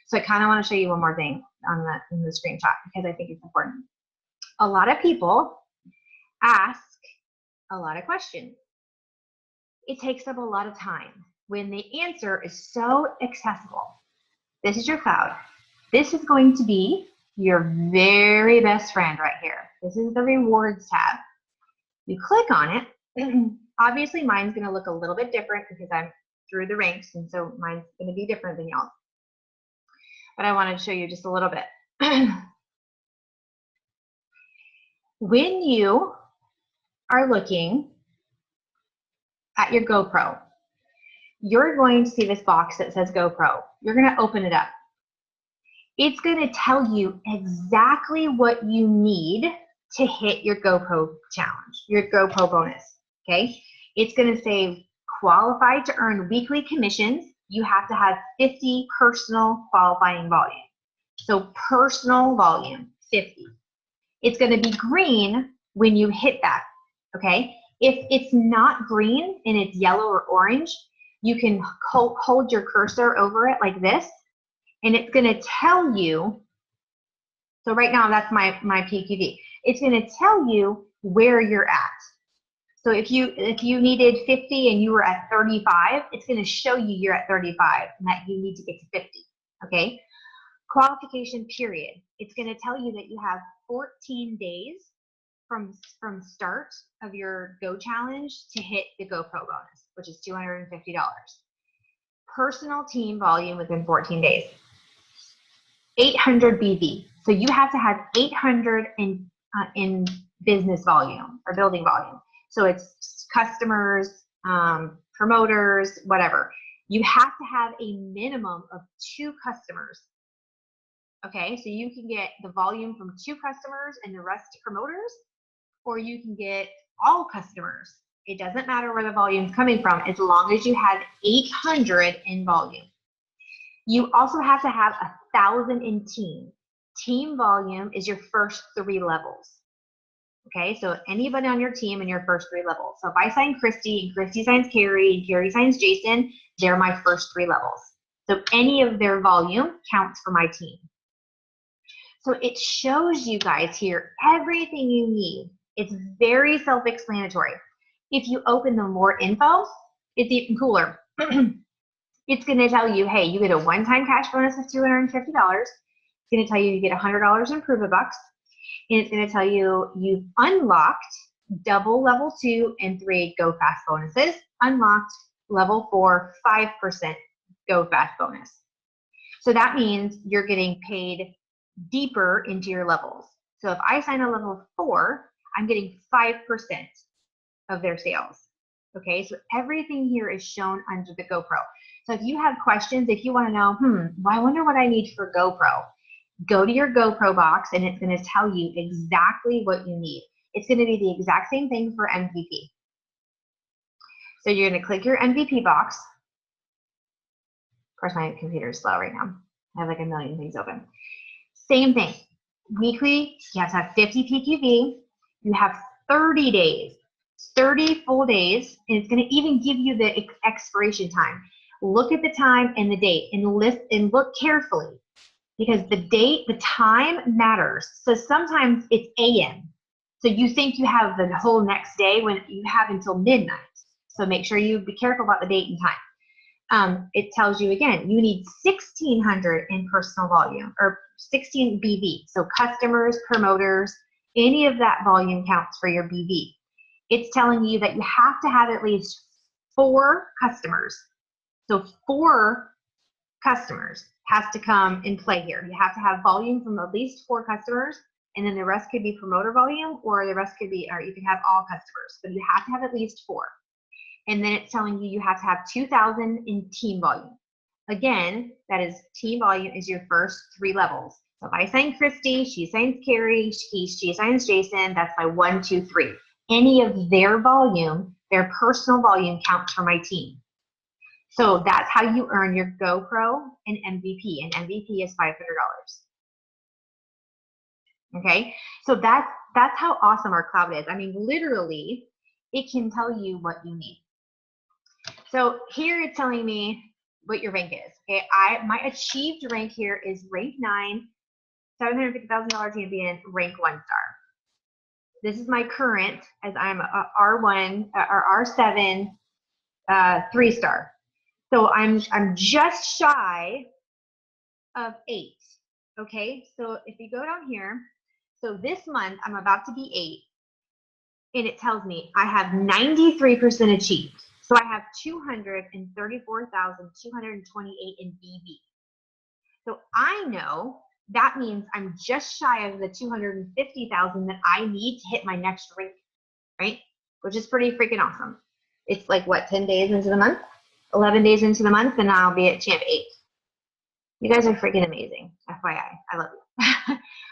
So I kind of want to show you one more thing in the screenshot because I think it's important. A lot of people ask a lot of questions. It takes up a lot of time when the answer is so accessible. This is your cloud. This is going to be your very best friend right here. This is the rewards tab. You click on it. Obviously, mine's going to look a little bit different because I'm through the ranks, and so mine's going to be different than y'all. But I wanted to show you just a little bit. When you are looking at your GoPro, you're going to see this box that says GoPro. You're going to open it up. It's going to tell you exactly what you need to hit your GoPro challenge, your GoPro bonus, okay? It's going to say qualified to earn weekly commissions. You have to have 50 personal qualifying volume. So personal volume, 50. It's going to be green when you hit that, okay? If it's not green and it's yellow or orange, you can hold your cursor over it like this, and it's going to tell you, so right now that's my PQV. It's going to tell you where you're at. So if you needed 50 and you were at 35, it's going to show you you're at 35 and that you need to get to 50, okay? Qualification period. It's going to tell you that you have 14 days from start of your Go Challenge to hit the GoPro bonus, which is $250. Personal team volume within 14 days. 800 BV. So you have to have 800 in business volume or building volume. So it's customers, promoters, whatever. You have to have a minimum of 2 customers. Okay, so you can get the volume from 2 customers and the rest promoters, or you can get all customers. It doesn't matter where the volume is coming from as long as you have 800 in volume. You also have to have 1,000 in team. Team volume is your first 3 levels. Okay, so anybody on your team in your first 3 levels. So if I sign Christy and Christy signs Carrie and Carrie signs Jason, they're my first 3 levels. So any of their volume counts for my team. So it shows you guys here everything you need. It's very self-explanatory. If you open the more info, it's even cooler. It's going to tell you, hey, you get a one-time cash bonus of $250. It's going to tell you you get $100 in Prove It Bucks. And it's going to tell you you've unlocked double level 2 and 3 Go Fast bonuses, unlocked level 4 5% Go Fast bonus. So that means you're getting paid deeper into your levels. So if I sign a level 4, I'm getting 5% of their sales. Okay, so everything here is shown under the GoPro. So if you have questions, if you want to know, I wonder what I need for GoPro, go to your GoPro box and it's going to tell you exactly what you need. It's going to be the exact same thing for MVP. So you're going to click your MVP box. Of course, my computer is slow right now. I have like a million things open. Same thing. Weekly, you have to have 50 PQV. You have 30 days, 30 full days, and it's going to even give you the expiration time. Look at the time and the date and look carefully. because the date, the time matters. So sometimes it's AM. So you think you have the whole next day when you have until midnight. So make sure you be careful about the date and time. It tells you again, you need 1,600 in personal volume or 16 BV. So customers, promoters, any of that volume counts for your BV. It's telling you that you have to have at least 4 customers. So 4 customers has to come and play here. You have to have volume from at least 4 customers, and then the rest could be promoter volume, or the rest could be, or you can have all customers, but you have to have at least 4. And then it's telling you have to have 2,000 in team volume. Again, that is team volume is your first 3 levels. So if I sign Christy, she signs Carrie, she signs Jason, that's my 1, 2, 3. Any of their volume, their personal volume counts for my team. So that's how you earn your GoPro and MVP, and MVP is $500. Okay, so that's how awesome our cloud is. I mean, literally, it can tell you what you need. So here it's telling me what your rank is. Okay, my achieved rank here is rank 9, $750,000 champion, rank 1 star. This is my current, as I'm a R1 or R7 3-star. So I'm just shy of 8. Okay, so if you go down here, so this month I'm about to be 8, and it tells me I have 93% achieved. So I have 234,228 in BV. So I know that means I'm just shy of the 250,000 that I need to hit my next rank, right? Which is pretty freaking awesome. It's like what, 10 days into the month? 11 days into the month, and I'll be at champ 8. You guys are freaking amazing. FYI, I love you.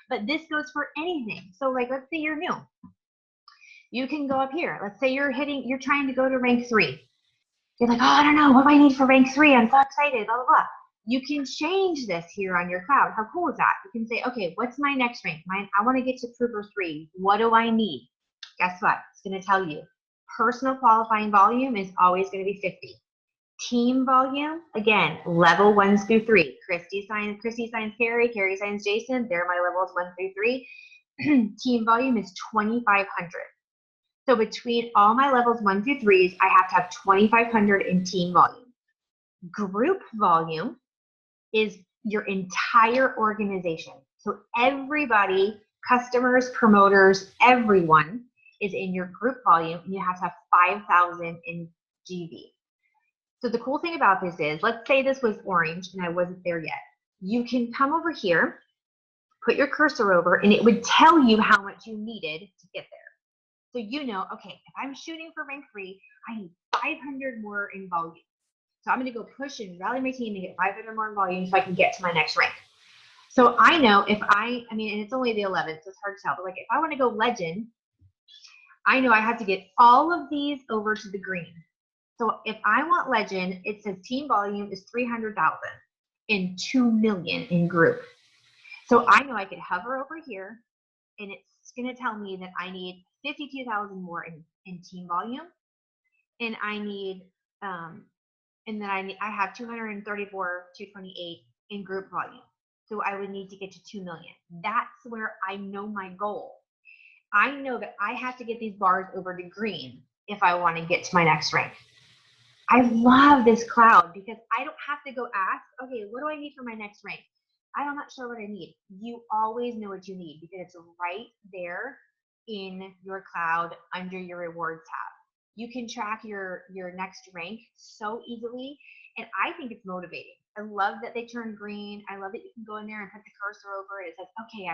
But this goes for anything. So like, let's say you're new. You can go up here. Let's say you're trying to go to rank 3. You're like, oh, I don't know, what do I need for rank 3? I'm so excited, blah, blah, blah. You can change this here on your cloud. How cool is that? You can say, okay, what's my next rank? I want to get to Trooper 3. What do I need? Guess what? It's going to tell you. Personal qualifying volume is always going to be 50. Team volume, again, level 1 through 3. Christy signs Carrie, Carrie signs Jason. They're my levels 1 through 3. Team volume is 2,500. So between all my levels 1 through 3s, I have to have 2,500 in team volume. Group volume is your entire organization. So everybody, customers, promoters, everyone is in your group volume, and you have to have 5,000 in GV. So the cool thing about this is, let's say this was orange and I wasn't there yet. You can come over here, put your cursor over, and it would tell you how much you needed to get there. So you know, okay, if I'm shooting for rank 3, I need 500 more in volume. So I'm going to go push and rally my team to get 500 more in volume so I can get to my next rank. So I know if I mean, and it's only the 11th, so it's hard to tell, but like if I want to go legend, I know I have to get all of these over to the green. So if I want legend, it says team volume is 300,000 and 2 million in group. So I know I could hover over here, and it's going to tell me that I need 52,000 more in team volume, and I need and then I have 234,228 in group volume. So I would need to get to 2 million. That's where I know my goal. I know that I have to get these bars over to green if I want to get to my next rank. I love this cloud because I don't have to go ask, okay, what do I need for my next rank? I'm not sure what I need. You always know what you need because it's right there in your cloud under your rewards tab. You can track your next rank so easily, and I think it's motivating. I love that they turn green. I love that you can go in there and put the cursor over it. It says, okay,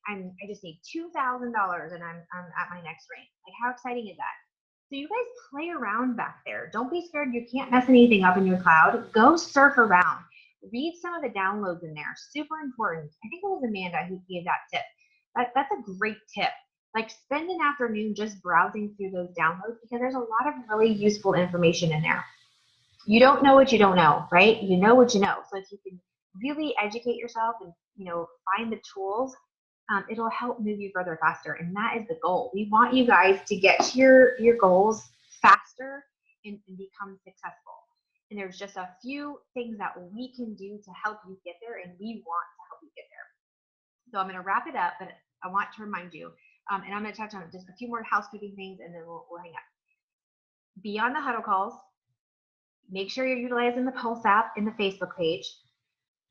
I just need $2,000 and I'm at my next rank. Like, how exciting is that? So you guys play around back there. Don't be scared. You can't mess anything up in your cloud. Go surf around. Read some of the downloads in there. Super important. I think it was Amanda who gave that tip. That's a great tip. Like, spend an afternoon just browsing through those downloads because there's a lot of really useful information in there. You don't know what you don't know, right? You know what you know. So if you can really educate yourself and, you know, find the tools, it'll help move you further faster. And that is the goal. We want you guys to get to your goals faster and become successful. And there's just a few things that we can do to help you get there, and we want to help you get there. So I'm going to wrap it up, but I want to remind you, and I'm going to touch on just a few more housekeeping things, and then we'll hang up. Be on the huddle calls. Make sure you're utilizing the Pulse app in the Facebook page.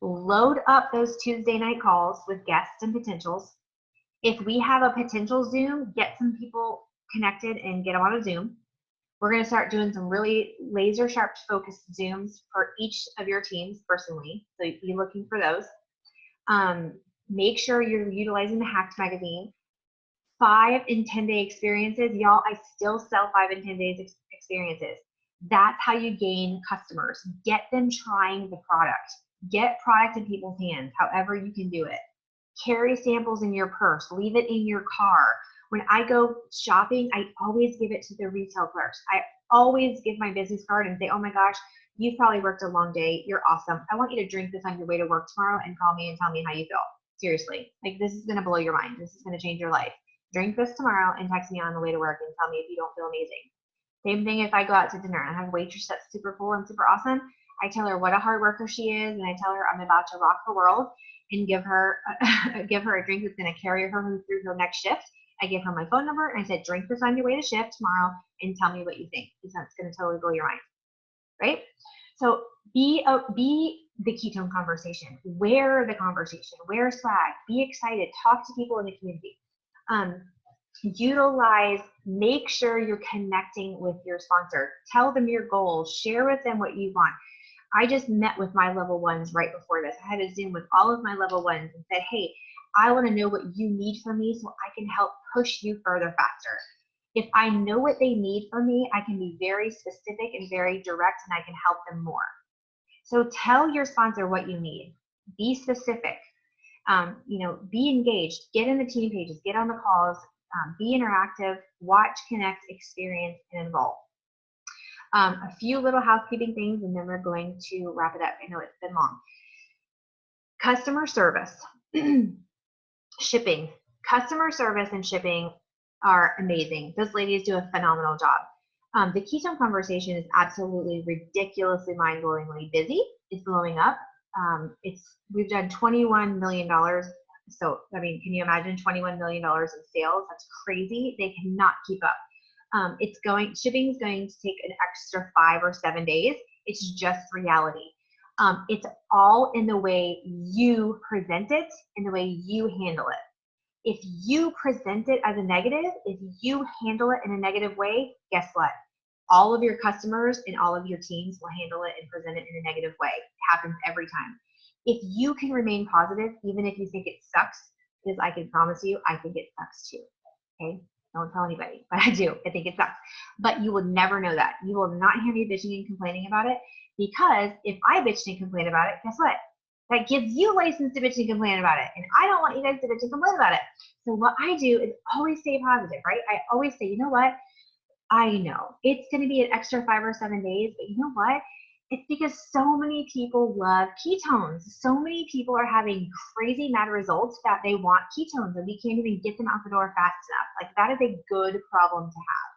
Load up those Tuesday night calls with guests and potentials. If we have a potential Zoom, get some people connected and get them on a Zoom. We're going to start doing some really laser sharp focused Zooms for each of your teams personally. So be looking for those. Make sure you're utilizing the Hacked magazine. 5 and 10 day experiences. Y'all, I still sell 5 and 10 days experiences. That's how you gain customers. Get them trying the product. Get product in people's hands, however you can do it. Carry samples in your purse. Leave it in your car. When I go shopping, I always give it to the retail clerks. I always give my business card and say, oh my gosh, you've probably worked a long day. You're awesome. I want you to drink this on your way to work tomorrow and call me and tell me how you feel. Seriously, like this is going to blow your mind. This is going to change your life. Drink this tomorrow and text me on the way to work and tell me if you don't feel amazing. Same thing if I go out to dinner and I have a waitress that's super cool and super awesome. I tell her what a hard worker she is, and I tell her I'm about to rock the world and give her a drink that's going to carry her through her next shift. I give her my phone number and I said, drink this on your way to shift tomorrow and tell me what you think, because that's going to totally blow your mind, right? So be the ketone conversation. Wear the conversation. Wear swag. Be excited. Talk to people in the community. Utilize, make sure you're connecting with your sponsor. Tell them your goals. Share with them what you want. I just met with my level ones right before this. I had a Zoom with all of my level ones and said, hey, I want to know what you need from me so I can help push you further faster. If I know what they need from me, I can be very specific and very direct, and I can help them more. So tell your sponsor what you need. Be specific. Be engaged. Get in the team pages. Get on the calls. Be interactive. Watch, connect, experience, and involve. A few little housekeeping things, and then we're going to wrap it up. I know it's been long. Customer service. Shipping. Customer service and shipping are amazing. Those ladies do a phenomenal job. The ketone conversation is absolutely ridiculously mind-blowingly busy. It's blowing up. We've done $21 million. So, I mean, can you imagine $21 million in sales? That's crazy. They cannot keep up. Shipping is going to take an extra 5 or 7 days. It's just reality. It's all in the way you present it and the way you handle it. If you present it as a negative, if you handle it in a negative way, guess what? All of your customers and all of your teams will handle it and present it in a negative way. It happens every time. If you can remain positive, even if you think it sucks, because I can promise you, I think it sucks too. Okay? Don't tell anybody, but I do. I think it sucks. But you will never know that. You will not hear me bitching and complaining about it, because if I bitch and complain about it, guess what? That gives you license to bitch and complain about it. And I don't want you guys to bitch and complain about it. So what I do is always stay positive, right? I always say, you know what? I know it's going to be an extra 5 or 7 days, but you know what? It's because so many people love ketones. So many people are having crazy mad results that they want ketones, and we can't even get them out the door fast enough. Like, that is a good problem to have.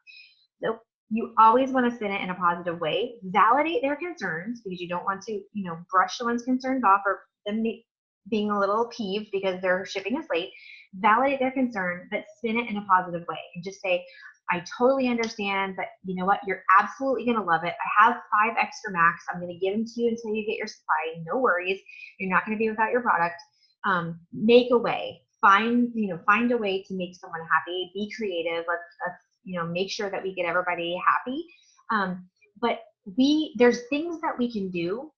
So you always want to spin it in a positive way. Validate their concerns, because you don't want to, brush someone's concerns off or them being a little peeved because their shipping is late. Validate their concern, but spin it in a positive way and just say, I totally understand, but you know what? You're absolutely going to love it. I have 5 extra max. I'm going to give them to you until you get your supply. No worries. You're not going to be without your product. Make a way. Find a way to make someone happy. Be creative. Let's make sure that we get everybody happy. But there's things that we can do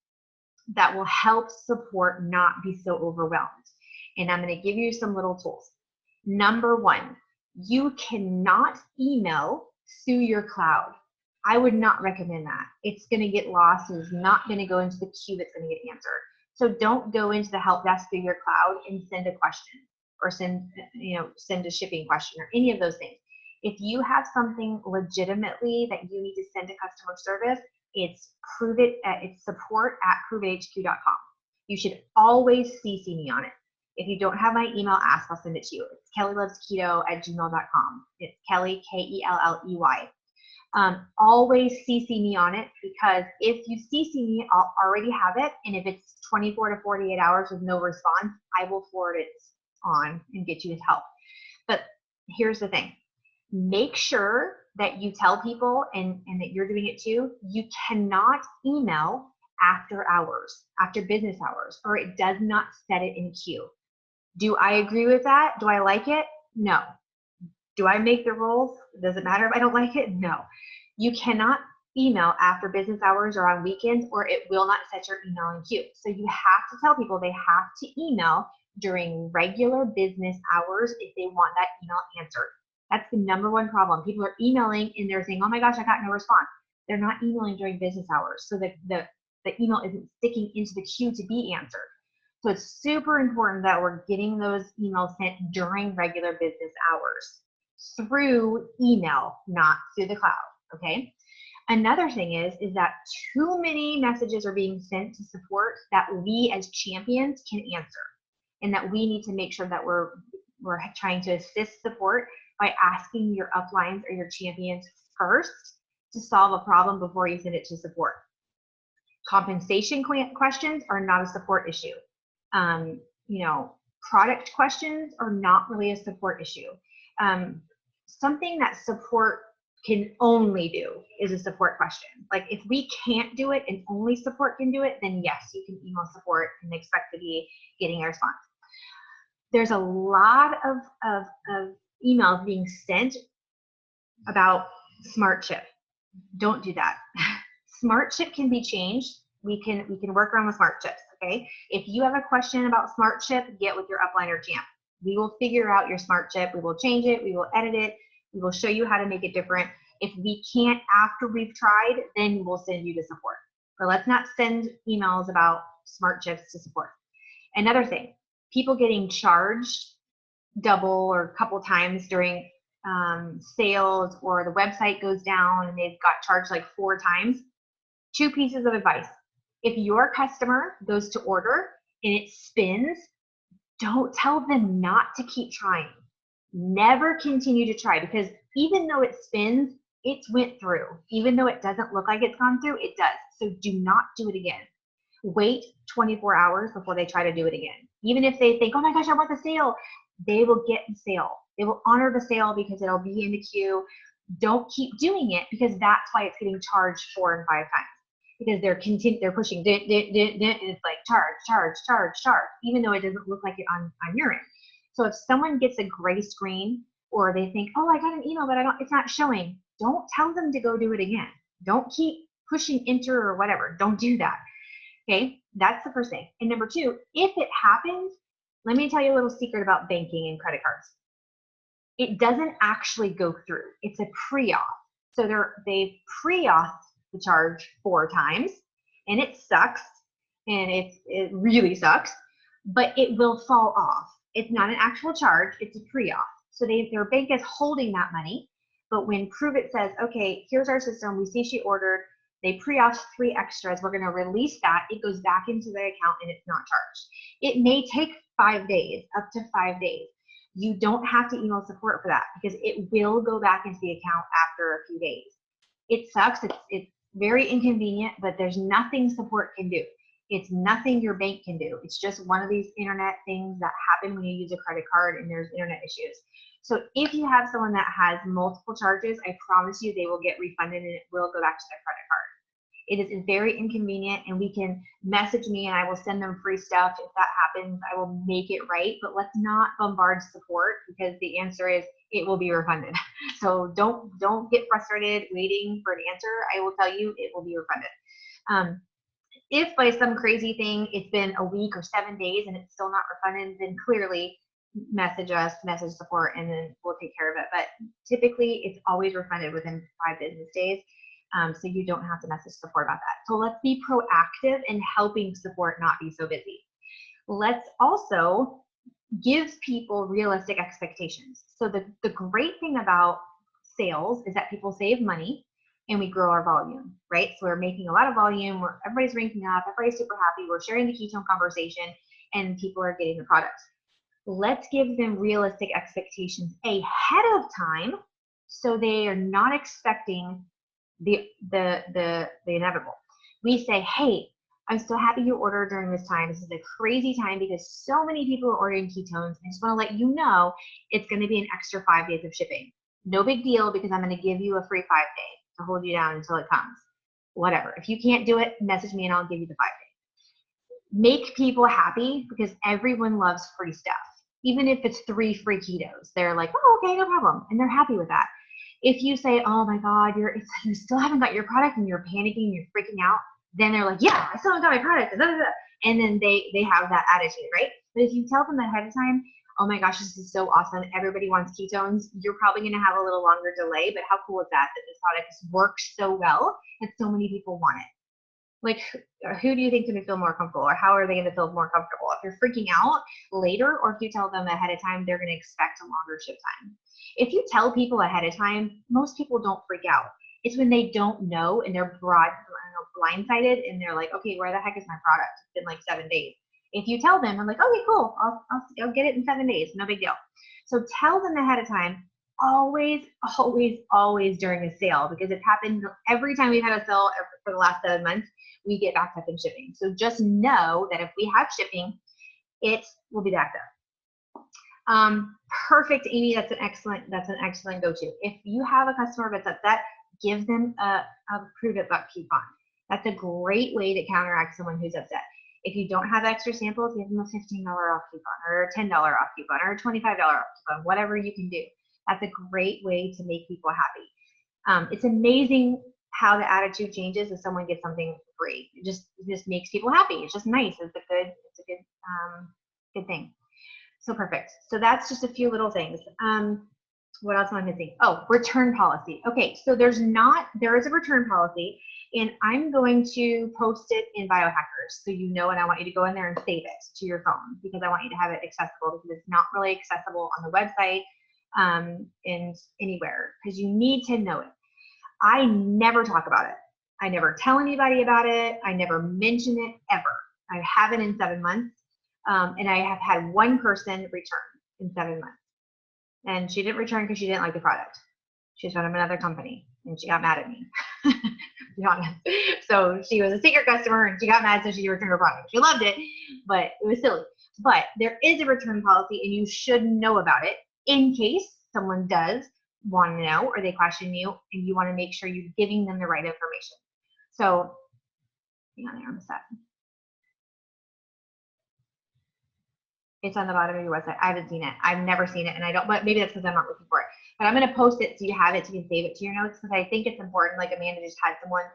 that will help support not be so overwhelmed. And I'm going to give you some little tools. Number 1, you cannot email through your cloud. I would not recommend that. It's going to get lost. It's not going to go into the queue that's going to get answered. So don't go into the help desk through your cloud and send a question or send a shipping question or any of those things. If you have something legitimately that you need to send to customer service, it's support@provethq.com. You should always CC me on it. If you don't have my email, ask, I'll send it to you. It's kellylovesketo@gmail.com. It's Kelly, Kelley. Always CC me on it, because if you CC me, I'll already have it. And if it's 24 to 48 hours with no response, I will forward it on and get you his help. But here's the thing. Make sure that you tell people and that you're doing it too. You cannot email after hours, after business hours, or it does not set it in queue. Do I agree with that? Do I like it? No. Do I make the rules? Does it matter if I don't like it? No. You cannot email after business hours or on weekends, or it will not set your email in queue. So you have to tell people they have to email during regular business hours if they want that email answered. That's the number one problem. People are emailing and they're saying, oh my gosh, I got no response. They're not emailing during business hours. So the email isn't sticking into the queue to be answered. So it's super important that we're getting those emails sent during regular business hours through email, not through the cloud, okay? Another thing is that too many messages are being sent to support that we as champions can answer, and that we need to make sure that we're trying to assist support by asking your uplines or your champions first to solve a problem before you send it to support. Compensation questions are not a support issue. Product questions are not really a support issue. Something that support can only do is a support question. Like if we can't do it and only support can do it, then yes, you can email support and expect to be getting a response. There's a lot of emails being sent about SmartShip. Don't do that. SmartShip can be changed. We can work around with SmartShips, okay? If you have a question about SmartShip, get with your upline or champ. We will figure out your SmartShip. We will change it. We will edit it. We will show you how to make it different. If we can't after we've tried, then we'll send you to support. But let's not send emails about SmartShips to support. Another thing, people getting charged double or a couple times during sales, or the website goes down and they've got charged like 4 times. 2 pieces of advice. If your customer goes to order and it spins, don't tell them not to keep trying. Never continue to try, because even though it spins, it's went through. Even though it doesn't look like it's gone through, it does. So do not do it again. Wait 24 hours before they try to do it again. Even if they think, oh my gosh, I want the sale, they will get the sale. They will honor the sale because it'll be in the queue. Don't keep doing it, because that's why it's getting charged 4 and 5 times. Because they're pushing, and it's like charge, even though it doesn't look like it on your end. So if someone gets a gray screen, or they think, oh, I got an email, but it's not showing, don't tell them to go do it again. Don't keep pushing enter or whatever. Don't do that. Okay, that's the first thing. And number 2, if it happens, let me tell you a little secret about banking and credit cards. It doesn't actually go through. It's a pre-auth. So they've pre-authed the charge 4 times, and it sucks, and it really sucks, but it will fall off. It's not an actual charge, it's a pre-auth. So their bank is holding that money, but when Pruvit says, okay, here's our system, we see she ordered, they pre-auth 3 extras, we're gonna release that, it goes back into the account and it's not charged. It may take 5 days, up to 5 days. You don't have to email support for that, because it will go back into the account after a few days. It sucks, it's very inconvenient, but there's nothing support can do. It's nothing your bank can do. It's just one of these internet things that happen when you use a credit card and there's internet issues. So if you have someone that has multiple charges, I promise you they will get refunded and it will go back to their credit card. It is very inconvenient, and we can message me and I will send them free stuff. If that happens, I will make it right, but let's not bombard support, because the answer is it will be refunded. So don't get frustrated waiting for an answer. I will tell you it will be refunded. If by some crazy thing it's been a week or 7 days and it's still not refunded, then clearly message us, message support, and then we'll take care of it. But typically it's always refunded within 5 business days. So you don't have to message support about that. So let's be proactive in helping support not be so busy. Let's also give people realistic expectations. So the great thing about sales is that people save money and we grow our volume, right? So we're making a lot of volume, everybody's ranking up, everybody's super happy, we're sharing the ketone conversation, and people are getting the product. Let's give them realistic expectations ahead of time, so they are not expecting the inevitable. We say, hey, I'm so happy you ordered during this time. This is a crazy time because so many people are ordering ketones. I just want to let you know it's going to be an extra 5 days of shipping. No big deal because I'm going to give you a free 5 day to hold you down until it comes. Whatever. If you can't do it, message me and I'll give you the 5 days. Make people happy because everyone loves free stuff. Even if it's 3 free ketos, they're like, oh, okay, no problem. And they're happy with that. If you say, oh my God, you still haven't got your product and you're panicking, you're freaking out, then they're like, yeah, I still haven't got my product. And then they have that attitude, right? But if you tell them ahead of time, oh my gosh, this is so awesome. Everybody wants ketones. You're probably going to have a little longer delay, but how cool is that this product works so well that so many people want it? Like, who do you think is going to feel more comfortable, or how are they going to feel more comfortable? If you're freaking out later, or if you tell them ahead of time, they're going to expect a longer ship time. If you tell people ahead of time, most people don't freak out. It's when they don't know and they're blindsided and they're like, okay, where the heck is my product? It's been like 7 days. If you tell them, I'm like, okay, cool, I'll get it in 7 days, no big deal. So tell them ahead of time. Always, always, always during a sale, because it's happened every time we've had a sale for the last 7 months, we get backed up in shipping. So just know that if we have shipping, it will be backed up. Perfect, Amy. That's an excellent go-to. If you have a customer that's upset, give them a Prove It Buck coupon. That's a great way to counteract someone who's upset. If you don't have extra samples, give them a $15 off coupon, or a $10 off coupon, or a $25 off coupon, whatever you can do. That's a great way to make people happy. It's amazing how the attitude changes if someone gets something free. It just makes people happy. It's just nice. It's a good thing. So perfect. So that's just a few little things. What else am I missing? Oh, return policy. Okay, so there is a return policy, and I'm going to post it in Biohackers, so you know, and I want you to go in there and save it to your phone, because I want you to have it accessible, because it's not really accessible on the website and anywhere, because you need to know it. I never talk about it. I never tell anybody about it. I never mention it ever. I haven't in 7 months, and I have had one person return in 7 months. And she didn't return because she didn't like the product. She was from another company, and she got mad at me, to be honest. So she was a secret customer, and she got mad, so she returned her product. She loved it, but it was silly. But there is a return policy, and you should know about it in case someone does want to know, or they question you, and you want to make sure you're giving them the right information. So, hang on there, I'm set. It's on the bottom of your website. I haven't seen it. I've never seen it, and I don't, but maybe that's because I'm not looking for it. But I'm going to post it so you have it, so you can save it to your notes, because I think it's important. Like Amanda just had someone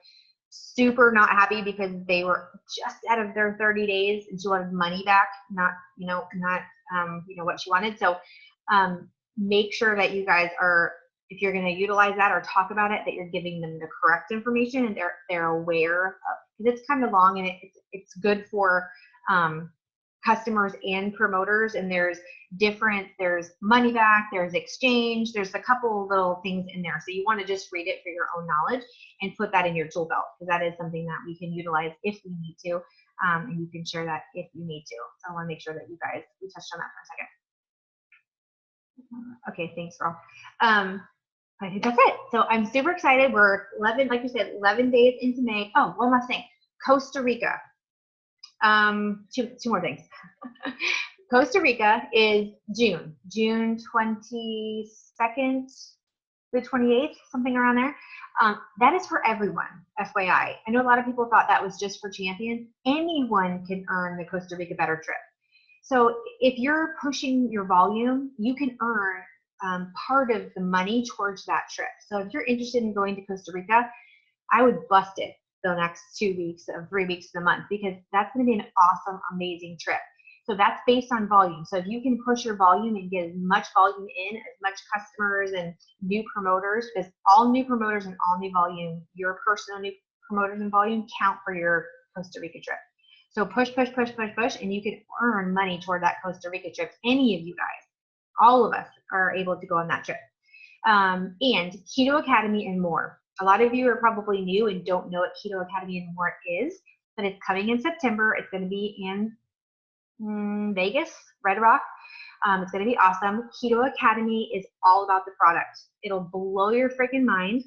super not happy because they were just out of their 30 days and she wanted money back, not what she wanted. So make sure that you guys are, if you're going to utilize that or talk about it, that you're giving them the correct information and they're aware of, because it's kind of long, and it's good for customers and promoters, and there's money back, there's exchange, there's a couple little things in there. So you want to just read it for your own knowledge and put that in your tool belt, because that is something that we can utilize if we need to, and you can share that if you need to. So I want to make sure that we touched on that for a second. Okay, thanks, girl. I think that's it. So I'm super excited. We're 11, like you said, 11 days into May. Oh, one last thing, Costa Rica. Two more things. Costa Rica is June 22nd to 28th, something around there. That is for everyone, FYI. I know a lot of people thought that was just for champions. Anyone can earn the Costa Rica Better trip. So if you're pushing your volume, you can earn part of the money towards that trip. So if you're interested in going to Costa Rica, I would bust it the next 2 weeks or 3 weeks of the month, because that's going to be an awesome, amazing trip. So that's based on volume. So if you can push your volume and get as much volume in, as much customers and new promoters, because all new promoters and all new volume, your personal new promoters and volume count for your Costa Rica trip. So push, and you can earn money toward that Costa Rica trip. Any of you guys, all of us are able to go on that trip. And Keto Academy and more. A lot of you are probably new and don't know what Keto Academy and more is, but it's coming in September. It's going to be in Vegas, Red Rock. It's going to be awesome. Keto Academy is all about the product. It'll blow your freaking mind.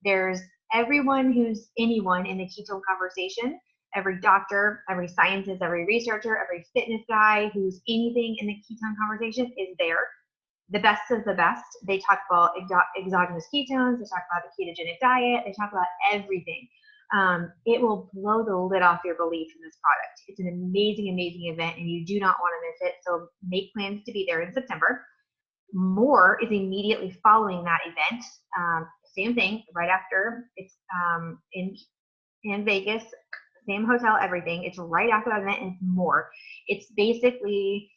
There's everyone who's anyone in the ketone conversation, every doctor, every scientist, every researcher, every fitness guy who's anything in the ketone conversation is there. The best of the best. They talk about exogenous ketones. They talk about the ketogenic diet. They talk about everything. It will blow the lid off your belief in this product. It's an amazing, amazing event, and you do not want to miss it. So make plans to be there in September. More is immediately following that event. Same thing, right after. It's in Vegas, same hotel, everything. It's right after that event, and it's more. It's basically,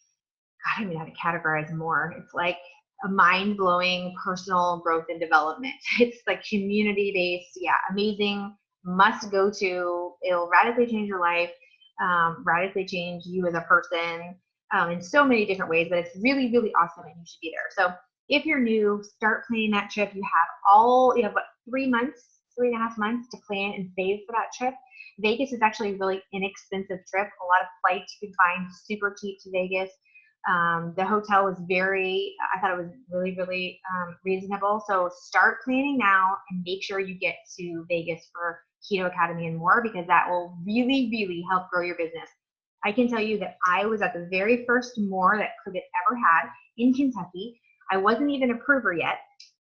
I don't even know how to categorize more. It's like a mind-blowing personal growth and development. It's like community-based, yeah, amazing, must go to. It'll radically change your life, radically change you as a person in so many different ways, but it's really, really awesome and you should be there. So if you're new, start planning that trip. You have what, 3.5 months to plan and save for that trip. Vegas is actually a really inexpensive trip. A lot of flights you can find super cheap to Vegas. The hotel was I thought it was really, really reasonable. So start planning now and make sure you get to Vegas for Keto Academy and more, because that will really, really help grow your business. I can tell you that I was at the very first more that Cricut ever had in Kentucky. I wasn't even a prover yet.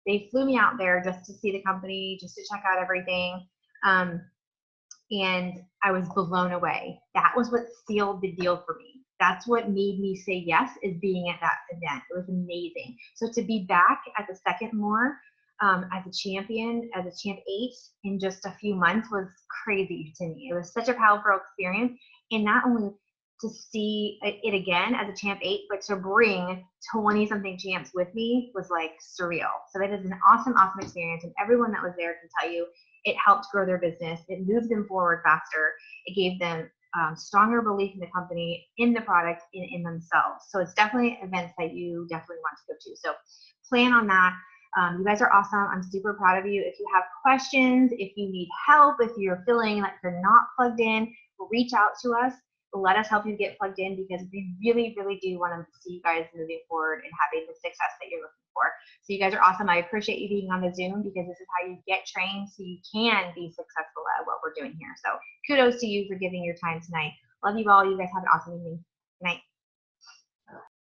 They flew me out there just to see the company, just to check out everything. And I was blown away. That was what sealed the deal for me. That's what made me say yes, is being at that event. It was amazing. So to be back at the second more as a champion, as a champ 8 in just a few months was crazy to me. It was such a powerful experience. And not only to see it again as a champ 8, but to bring 20 something champs with me was like surreal. So that is an awesome, awesome experience. And everyone that was there can tell you it helped grow their business. It moved them forward faster. It gave them stronger belief in the company, in the product, in themselves. So it's definitely events that you definitely want to go to. So plan on that. You guys are awesome. I'm super proud of you. If you have questions, if you need help, if you're feeling like you're not plugged in, reach out to us. Let us help you get plugged in, because we really, really do want to see you guys moving forward and having the success that you're looking for. So you guys are awesome. I appreciate you being on the Zoom, because this is how you get trained so you can be successful at what we're doing here. So kudos to you for giving your time tonight. Love you all. You guys have an awesome evening. Good night.